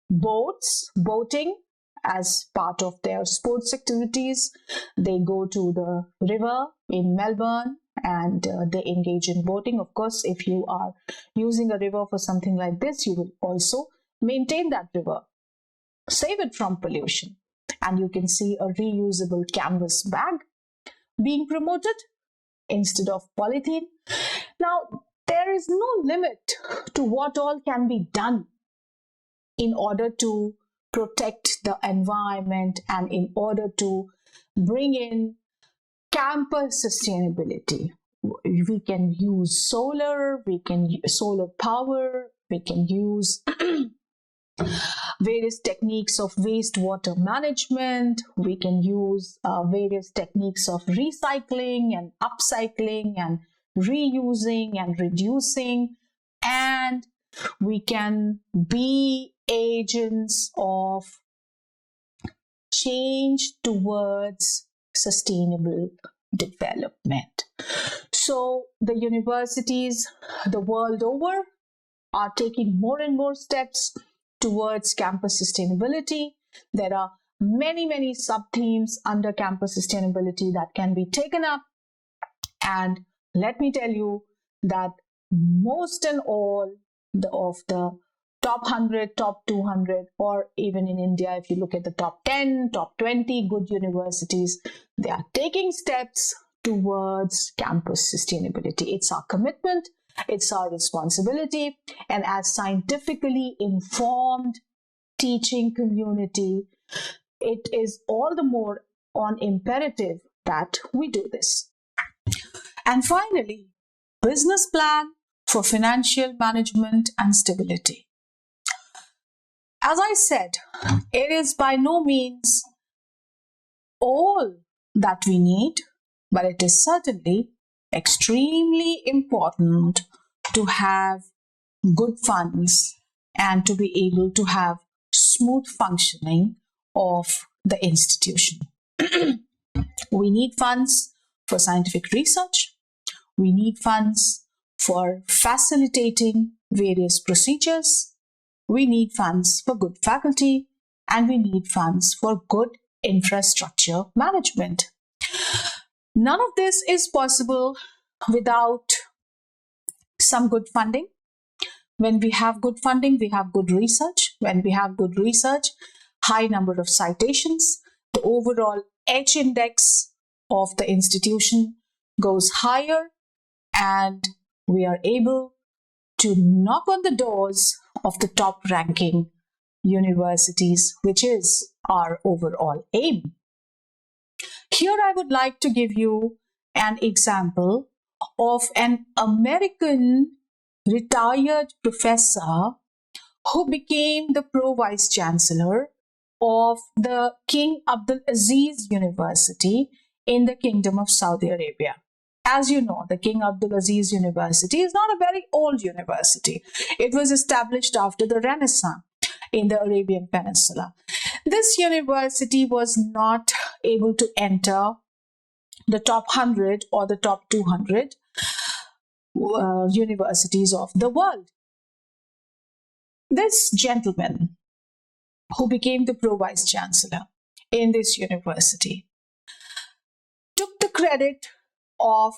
boating as part of their sports activities. They go to the river in Melbourne and they engage in boating. Of course, if you are using a river for something like this, you will also maintain that river, save it from pollution. And you can see a reusable canvas bag being promoted instead of polythene. Now, there is no limit to what all can be done in order to protect the environment and in order to bring in campus sustainability. We can use solar, we can use solar power, we can use various techniques of wastewater management, we can use various techniques of recycling and upcycling and reusing and reducing, and we can be agents of change towards sustainable development. So the universities the world over are taking more and more steps towards campus sustainability. There are many sub-themes under campus sustainability that can be taken up. And let me tell you that most and all of the top 100, top 200, or even in India, if you look at the top 10, top 20 good universities, they are taking steps towards campus sustainability. It's our commitment, it's our responsibility, and as scientifically informed teaching community, it is all the more on imperative that we do this. And finally, business plan for financial management and stability. As I said, it is by no means all that we need, but it is certainly extremely important to have good funds and to be able to have smooth functioning of the institution. We need funds for scientific research. We need funds for facilitating various procedures. We need funds for good faculty, and we need funds for good infrastructure management. None of this is possible without some good funding. When we have good funding, we have good research. When we have good research, high number of citations, the overall H index of the institution goes higher, and we are able to knock on the doors of the top ranking universities, which is our overall aim. Here I would like to give you an example of an American retired professor who became the Pro-Vice Chancellor of the King Abdulaziz University in the Kingdom of Saudi Arabia. As you know, the King Abdulaziz University is not a very old university. It was established after the Renaissance in the Arabian Peninsula. This university was not able to enter the top 100 or the top 200 universities of the world. This gentleman who became the Pro-Vice Chancellor in this university took the credit of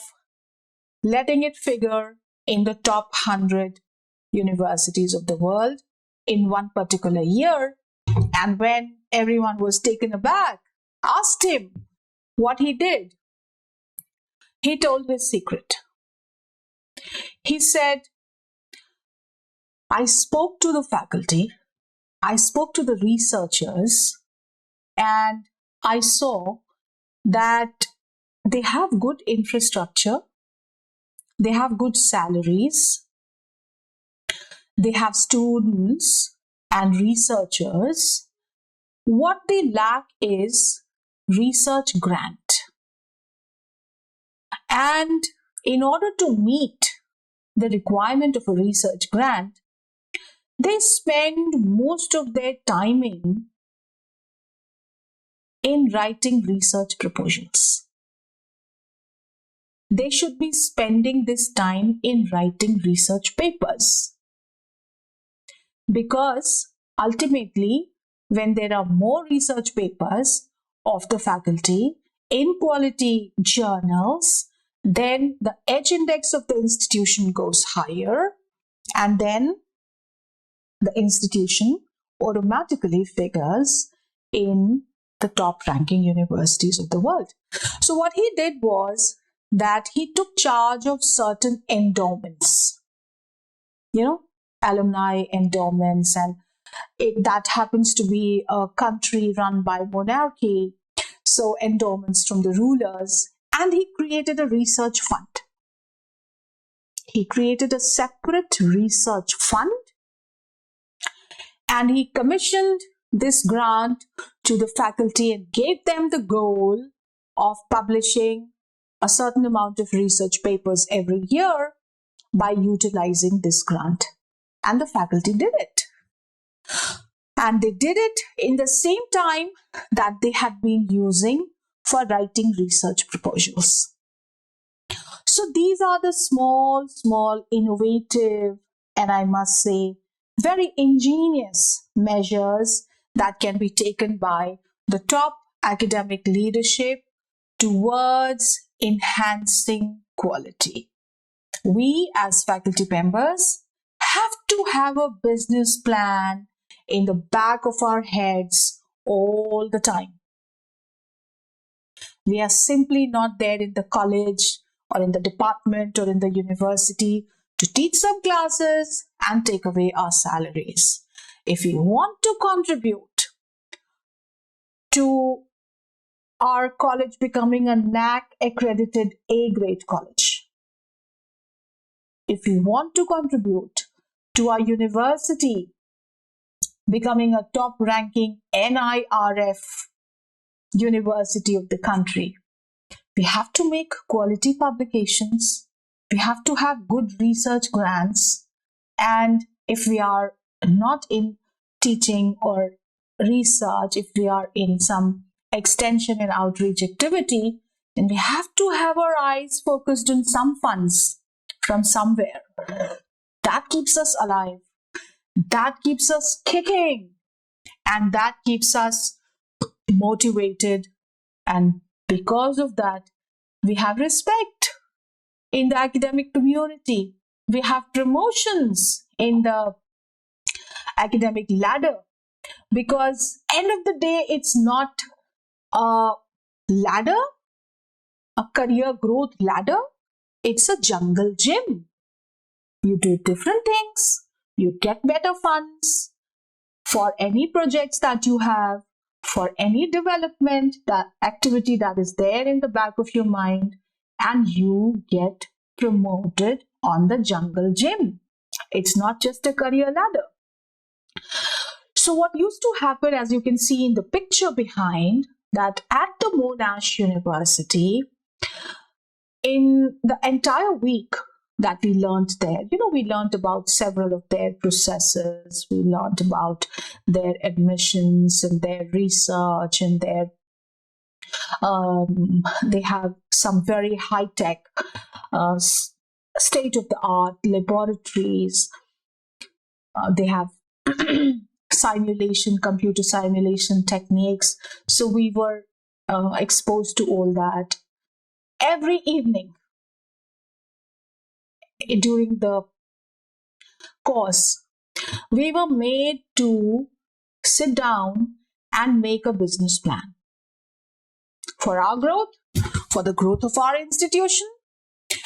letting it figure in the top 100 universities of the world in one particular year. And when everyone was taken aback, asked him what he did, he told his secret. He said, I spoke to the faculty, I spoke to the researchers, and I saw that they have good infrastructure, they have good salaries, they have students and researchers. What they lack is research grant. And in order to meet the requirement of a research grant, they spend most of their timing in writing research proposals. They should be spending this time in writing research papers. Because ultimately, when there are more research papers of the faculty in quality journals, then the edge index of the institution goes higher, and then the institution automatically figures in the top ranking universities of the world. So what he did was that he took charge of certain endowments, alumni endowments, and that happens to be a country run by monarchy, so endowments from the rulers, and he created a research fund. He created a separate research fund, and he commissioned this grant to the faculty and gave them the goal of publishing a certain amount of research papers every year by utilizing this grant. And the faculty did it. And they did it in the same time that they had been using for writing research proposals. So these are the small, innovative, and I must say, very ingenious measures that can be taken by the top academic leadership towards enhancing quality. We as faculty members have to have a business plan in the back of our heads all the time. We are simply not there in the college or in the department or in the university to teach some classes and take away our salaries. If we want to contribute to our college becoming a NAC accredited A-grade college, if we want to contribute to our university becoming a top ranking NIRF university of the country, we have to make quality publications, we have to have good research grants, and if we are not in teaching or research, if we are in some extension and outreach activity, then we have to have our eyes focused on some funds from somewhere. That keeps us alive, that keeps us kicking, and that keeps us motivated. And because of that, we have respect in the academic community. We have promotions in the academic ladder, because end of the day, it's not a ladder, a career growth ladder. It's a jungle gym. You do different things, you get better funds for any projects that you have, for any development, that activity that is there in the back of your mind, and you get promoted on the jungle gym. It's not just a career ladder. So what used to happen, as you can see in the picture behind, that at the Monash University, in the entire week that we learned there, we learned about several of their processes, we learned about their admissions and their research and their they have some very high-tech state-of-the-art laboratories. They have simulation, computer simulation techniques. So we were exposed to all that. Every evening during the course, we were made to sit down and make a business plan for our growth, for the growth of our institution.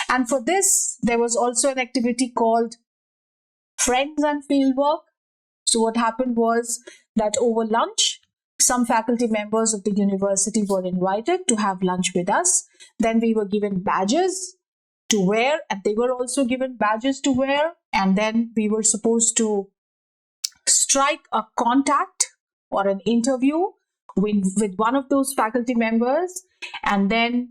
And for this, there was also an activity called Friends and Fieldwork. So what happened was that over lunch, some faculty members of the university were invited to have lunch with us. Then we were given badges to wear, and they were also given badges to wear. And then we were supposed to strike a contact or an interview with one of those faculty members, and then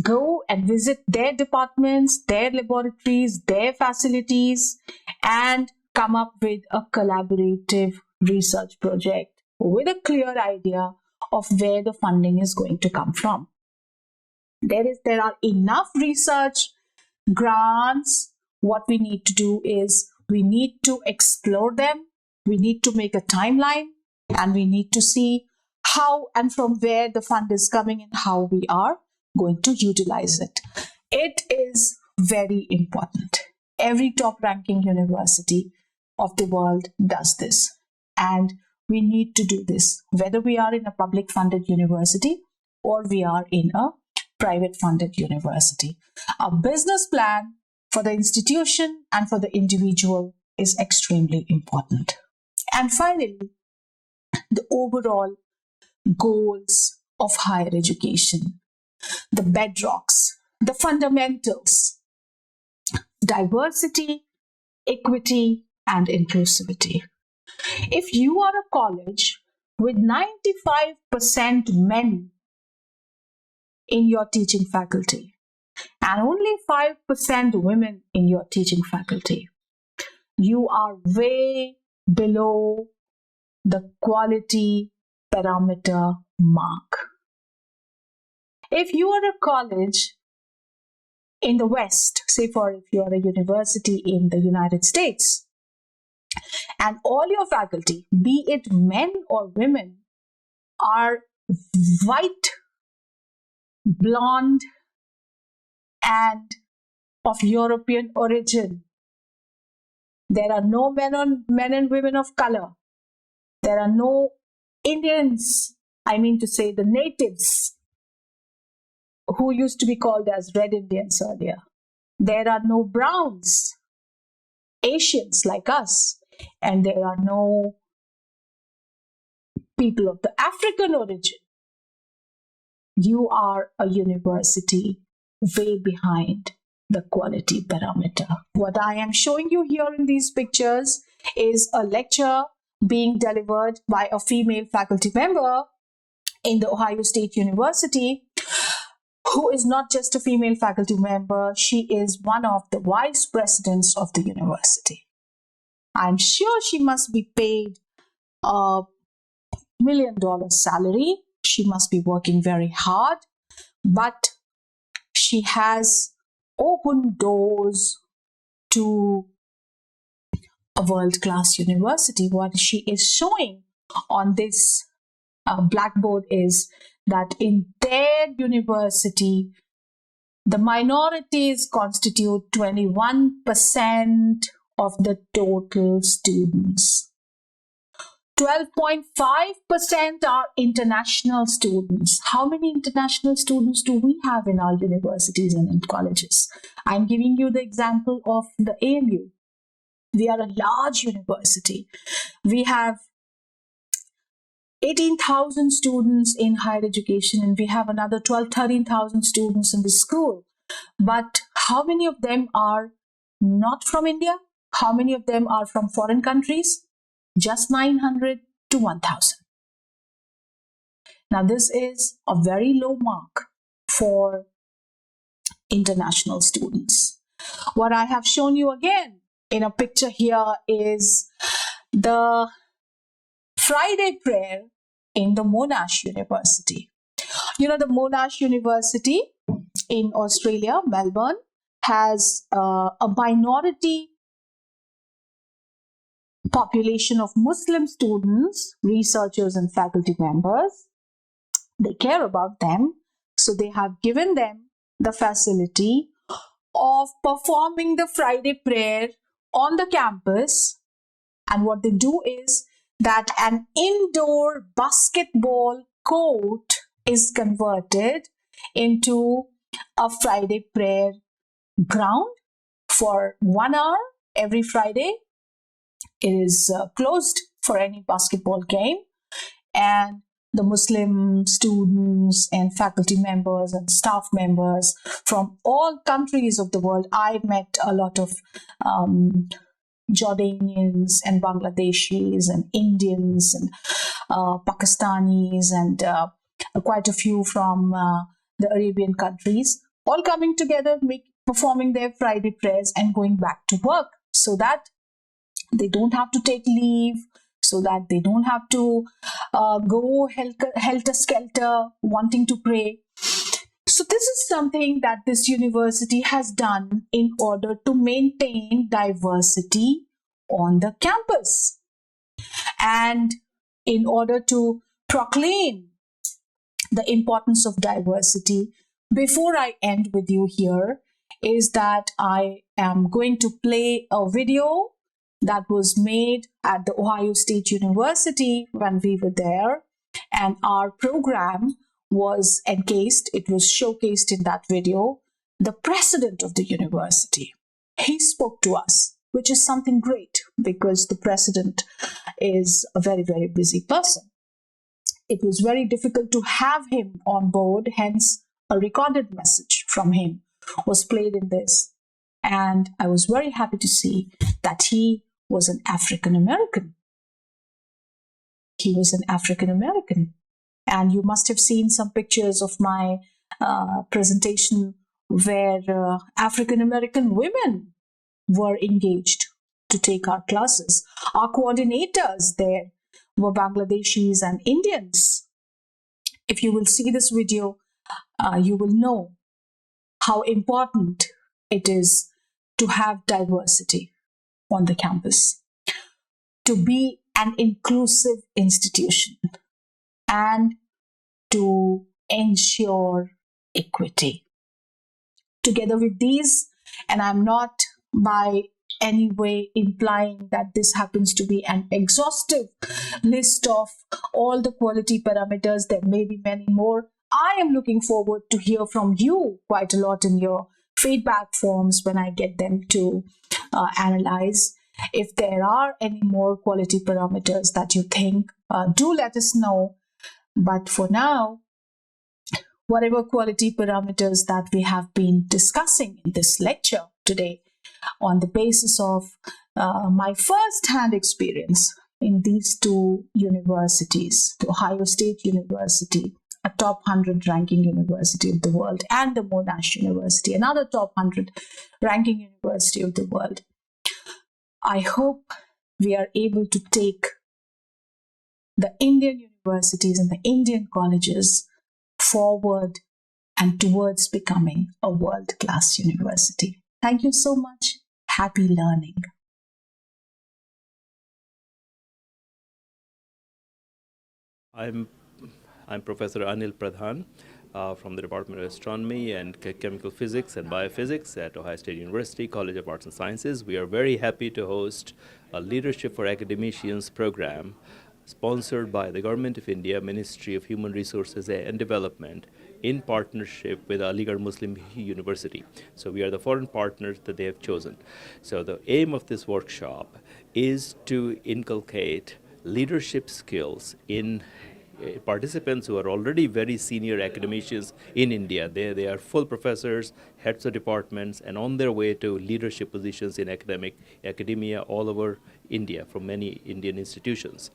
go and visit their departments, their laboratories, their facilities, and come up with a collaborative research project with a clear idea of where the funding is going to come from. There are enough research grants. What we need to do is we need to explore them. We need to make a timeline, and we need to see how and from where the fund is coming and how we are going to utilize it. It is very important. Every top ranking university of the world does this, and we need to do this, whether we are in a public funded university or we are in a private funded university. A business plan for the institution and for the individual is extremely important. And finally, the overall goals of higher education, the bedrocks, the fundamentals: diversity, equity, and inclusivity. If you are a college with 95% men in your teaching faculty and only 5% women in your teaching faculty, you are way below the quality parameter mark. If you are a college in the West, say if you are a university in the United States, and all your faculty, be it men or women, are white, blonde, and of European origin, there are no men and women of color. There are no Indians, I mean to say the natives, who used to be called as Red Indians earlier. There are no browns, Asians like us, and there are no people of the African origin. You are a university way behind the quality parameter. What I am showing you here in these pictures is a lecture being delivered by a female faculty member in the Ohio State University, who is not just a female faculty member, she is one of the vice presidents of the university. I'm sure she must be paid a $1 million salary. She must be working very hard, but she has opened doors to a world-class university. What she is showing on this blackboard is that in their university, the minorities constitute 21% of the total students. 12.5% are international students. How many international students do we have in our universities and in colleges? I'm giving you the example of the AMU. We are a large university. We have 18,000 students in higher education, and we have another 13,000 students in the school. But how many of them are not from India? How many of them are from foreign countries? Just 900 to 1,000. Now, this is a very low mark for international students. What I have shown you again in a picture here is the Friday prayer in the Monash University. You know, the Monash University in Australia, Melbourne, has a minority population of Muslim students, researchers, and faculty members. They care about them, so they have given them the facility of performing the Friday prayer on the campus. And what they do is that an indoor basketball court is converted into a Friday prayer ground for 1 hour every Friday. It is closed for any basketball game, and the Muslim students and faculty members and staff members from all countries of the world. I met a lot of Jordanians and Bangladeshis and Indians and Pakistanis and quite a few from the Arabian countries, all coming together, performing their Friday prayers and going back to work, so that they don't have to take leave, so that they don't have to go helter-skelter wanting to pray. So this is something that this university has done in order to maintain diversity on the campus. And in order to proclaim the importance of diversity, before I end with you here, is that I am going to play a video that was made at the Ohio State University when we were there, and our program was encased, it was showcased in that video. The president of the university, he spoke to us, which is something great because the president is a very, very busy person. It was very difficult to have him on board, hence a recorded message from him was played in this. And I was very happy to see that he was an African American. He was an African American. And you must have seen some pictures of my presentation where African American women were engaged to take our classes. Our coordinators there were Bangladeshis and Indians. If you will see this video, you will know how important it is to have diversity on the campus, to be an inclusive institution, and to ensure equity. Together with these, and I'm not by any way implying that this happens to be an exhaustive list of all the quality parameters, there may be many more. I am looking forward to hear from you quite a lot in your feedback forms when I get them to analyze. If there are any more quality parameters that you think, do let us know. But for now, whatever quality parameters that we have been discussing in this lecture today, on the basis of my first-hand experience in these two universities, the Ohio State University, a top 100 ranking university of the world, and the Monash University, another top 100 ranking university of the world, I hope we are able to take the Indian universities and the Indian colleges forward and towards becoming a world-class university. Thank you so much. Happy learning. I'm Professor Anil Pradhan from the Department of Astronomy and Chemical Physics and Biophysics at Ohio State University College of Arts and Sciences. We are very happy to host a Leadership for Academicians program sponsored by the Government of India, Ministry of Human Resources and Development, in partnership with Aligarh Muslim University. So we are the foreign partners that they have chosen. So the aim of this workshop is to inculcate leadership skills in participants who are already very senior academicians in India. They are full professors, heads of departments, and on their way to leadership positions in academia all over India from many Indian institutions.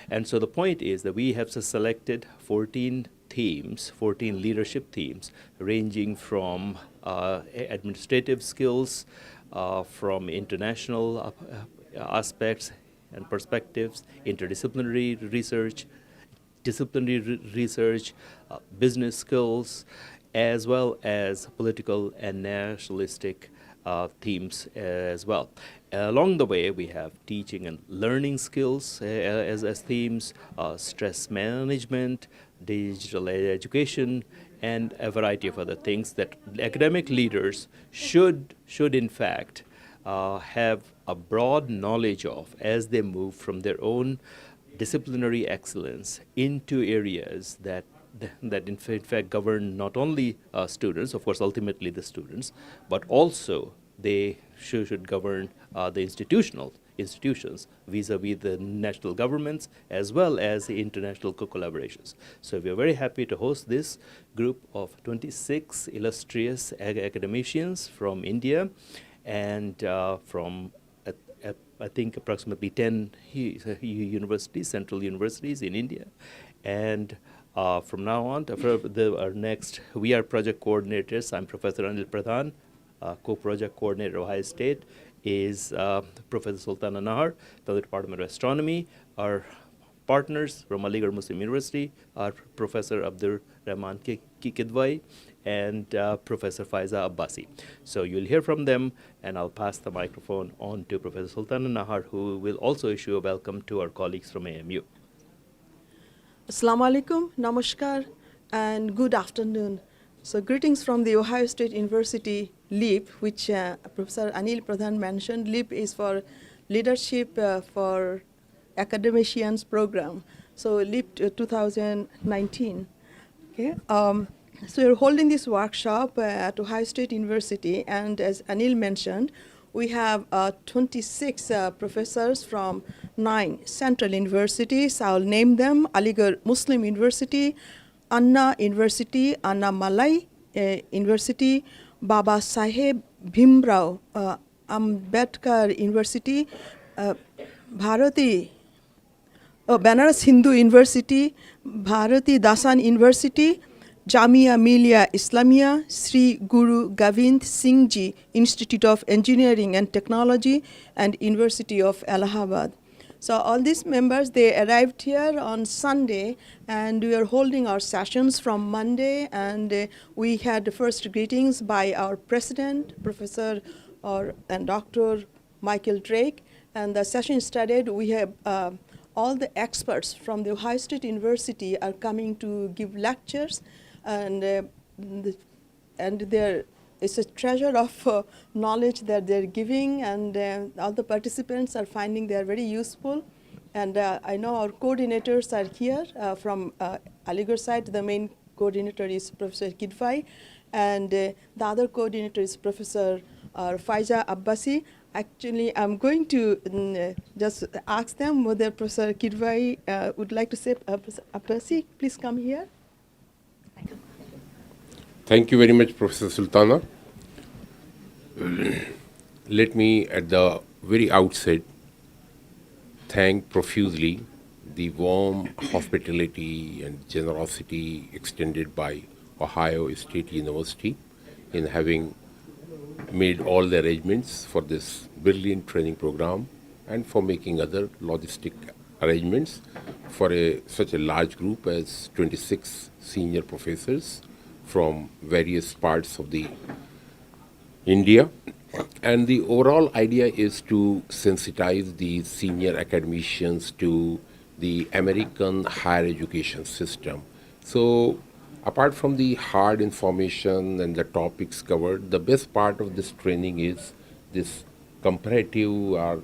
And so the point is that we have selected 14 themes, 14 leadership themes, ranging from administrative skills, from international aspects and perspectives, interdisciplinary research, disciplinary research, business skills, as well as political and nationalistic themes as well. Along the way, we have teaching and learning skills as themes, stress management, digital education, and a variety of other things that academic leaders should in fact have a broad knowledge of as they move from their own disciplinary excellence into areas that in fact govern not only students, of course, ultimately the students, but also they should govern the institutions vis-a-vis the national governments as well as the international collaborations. So we are very happy to host this group of 26 illustrious academicians from India and from I think approximately 10 universities, central universities in India. And from now on, our next, we are project coordinators. I'm Professor Anil Pradhan, co-project coordinator, Ohio State, is Professor Sultana Nahar from the Department of Astronomy. Our partners from Aligarh Muslim University are Professor Abdur Rahman Kidwai and Professor Faiza Abbasi. So you'll hear from them, and I'll pass the microphone on to Professor Sultana Nahar, who will also issue a welcome to our colleagues from AMU. Assalamu alaikum, namaskar, and good afternoon. So greetings from the Ohio State University LEAP, which Professor Anil Pradhan mentioned. LEAP is for Leadership for Academicians Program. So LEAP 2019. Okay. So we're holding this workshop at Ohio State University, and as Anil mentioned, we have 26 professors from 9 central universities. I'll name them: Aligarh Muslim University, Anna University, Anna Malai University, Baba Saheb Bhimrao Ambedkar University, Banaras Hindu University, Bharati Dasan University, Jamia Millia Islamia, Sri Guru Govind Singh Ji Institute of Engineering and Technology, and University of Allahabad. So all these members, they arrived here on Sunday, and we are holding our sessions from Monday, and we had the first greetings by our president, Professor and Dr. Michael Drake, and the session started. We have all the experts from the Ohio State University are coming to give lectures, and there is a treasure of knowledge that they're giving, and all the participants are finding they're very useful. And I know our coordinators are here from Aligarh side. The main coordinator is Professor Kidwai, and the other coordinator is Professor Faiza Abbasi. Actually, I'm going to just ask them whether Professor Kidwai would like to say. Professor Abbasi, please come here. Thank you very much, Professor Sultana. Let me, at the very outset, thank profusely the warm hospitality and generosity extended by Ohio State University in having made all the arrangements for this brilliant training program and for making other logistic arrangements for such a large group as 26 senior professors from various parts of the India. And the overall idea is to sensitize the senior academicians to the American higher education system. So apart from the hard information and the topics covered, the best part of this training is this comparative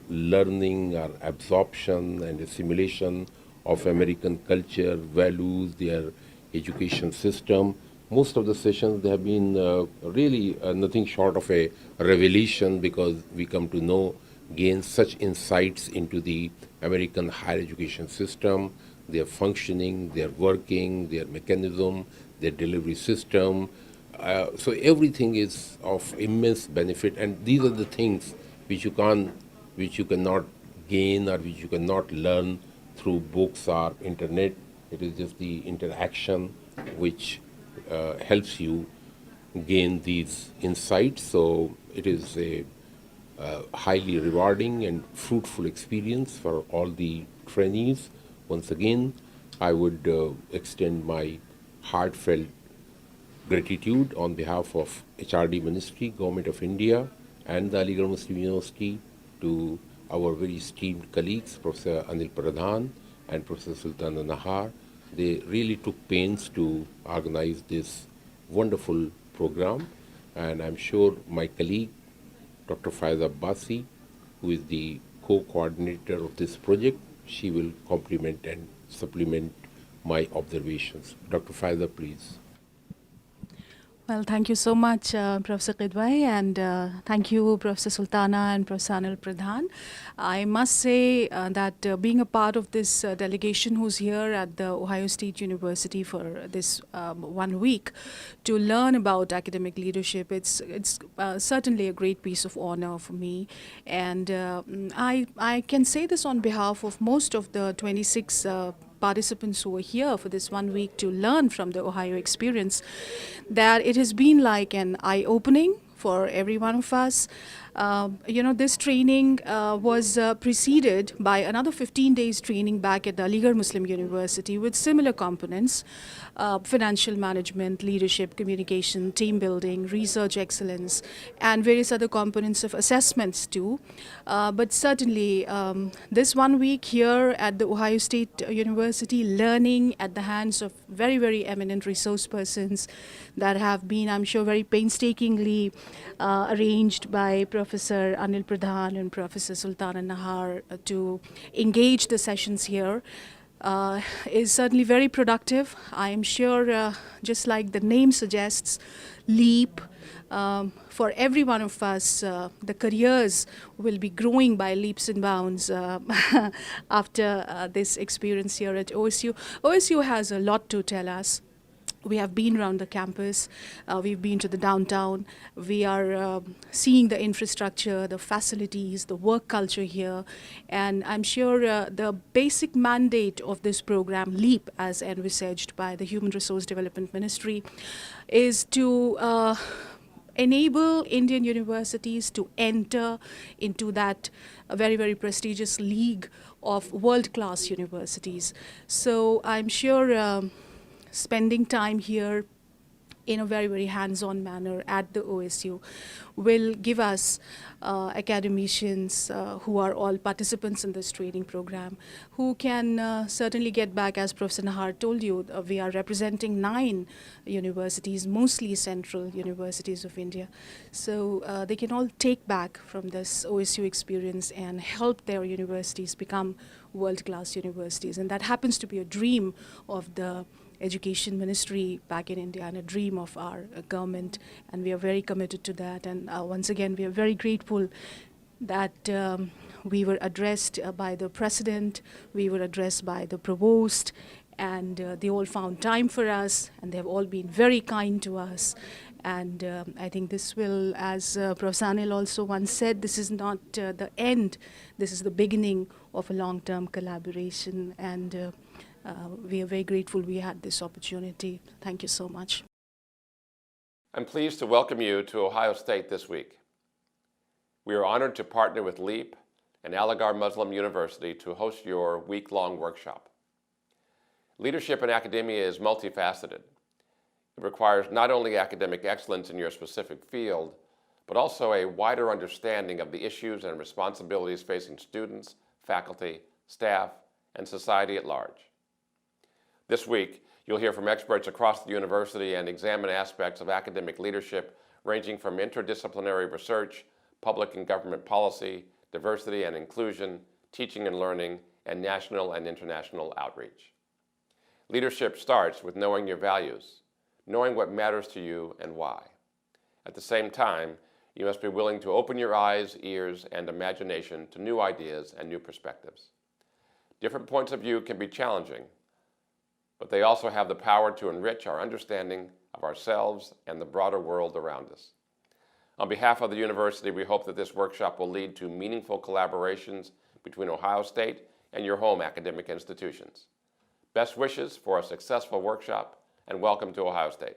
learning or absorption and assimilation of American culture, values, their education system. Most of the sessions, they have been really nothing short of a revelation, because we come to gain such insights into the American higher education system, their functioning, their working, their mechanism, their delivery system. So everything is of immense benefit, and these are the things which you cannot gain or which you cannot learn through books or internet. It is just the interaction which helps you gain these insights. So it is a highly rewarding and fruitful experience for all the trainees. Once again, I would extend my heartfelt gratitude on behalf of HRD Ministry, Government of India, and the Aligarh Muslim University, to our very esteemed colleagues, Professor Anil Pradhan and Professor Sultana Nahar. They really took pains to organize this wonderful program, and I'm sure my colleague, Dr. Faiza Abbasi, who is the co-coordinator of this project, she will complement and supplement my observations. Dr. Faiza, please. Well, thank you so much, Professor Qidwai, and thank you, Professor Sultana and Professor Anil Pradhan. I must say that being a part of this delegation who's here at the Ohio State University for this 1 week to learn about academic leadership, it's certainly a great piece of honor for me. And I can say this on behalf of most of the 26 participants who are here for this 1 week to learn from the Ohio experience, that it has been like an eye-opening for every one of us. This training was preceded by another 15 days training back at the Aligarh Muslim University with similar components: financial management, leadership, communication, team building, research excellence, and various other components of assessments too. But certainly, this 1 week here at the Ohio State University, learning at the hands of very, very eminent resource persons that have been, I'm sure, very painstakingly arranged by Professor Anil Pradhan and Professor Sultana Nahar to engage the sessions here, is certainly very productive. I am sure, just like the name suggests, LEAP, for every one of us, the careers will be growing by leaps and bounds after this experience here at OSU. OSU has a lot to tell us. We have been around the campus, we've been to the downtown, we are seeing the infrastructure, the facilities, the work culture here, and I'm sure the basic mandate of this program, LEAP, as envisaged by the Human Resource Development Ministry, is to enable Indian universities to enter into that very, very prestigious league of world-class universities. So I'm sure spending time here in a very, very hands-on manner at the OSU will give us academicians who are all participants in this training program, who can certainly get back, as Professor Nahar told you, we are representing 9 universities, mostly central universities of India. So they can all take back from this OSU experience and help their universities become world-class universities. And that happens to be a dream of the Education Ministry back in India and a dream of our government, and we are very committed to that. And once again, we are very grateful that we were addressed by the President, we were addressed by the Provost, and they all found time for us, and they have all been very kind to us. And I think this will, as Professor Anil also once said, this is not the end, this is the beginning of a long-term collaboration, and we are very grateful we had this opportunity. Thank you so much. I'm pleased to welcome you to Ohio State this week. We are honored to partner with LEAP and Aligarh Muslim University to host your week-long workshop. Leadership in academia is multifaceted. It requires not only academic excellence in your specific field, but also a wider understanding of the issues and responsibilities facing students, faculty, staff, and society at large. This week, you'll hear from experts across the university and examine aspects of academic leadership ranging from interdisciplinary research, public and government policy, diversity and inclusion, teaching and learning, and national and international outreach. Leadership starts with knowing your values, knowing what matters to you and why. At the same time, you must be willing to open your eyes, ears, and imagination to new ideas and new perspectives. Different points of view can be challenging, but they also have the power to enrich our understanding of ourselves and the broader world around us. On behalf of the university, we hope that this workshop will lead to meaningful collaborations between Ohio State and your home academic institutions. Best wishes for a successful workshop, and welcome to Ohio State.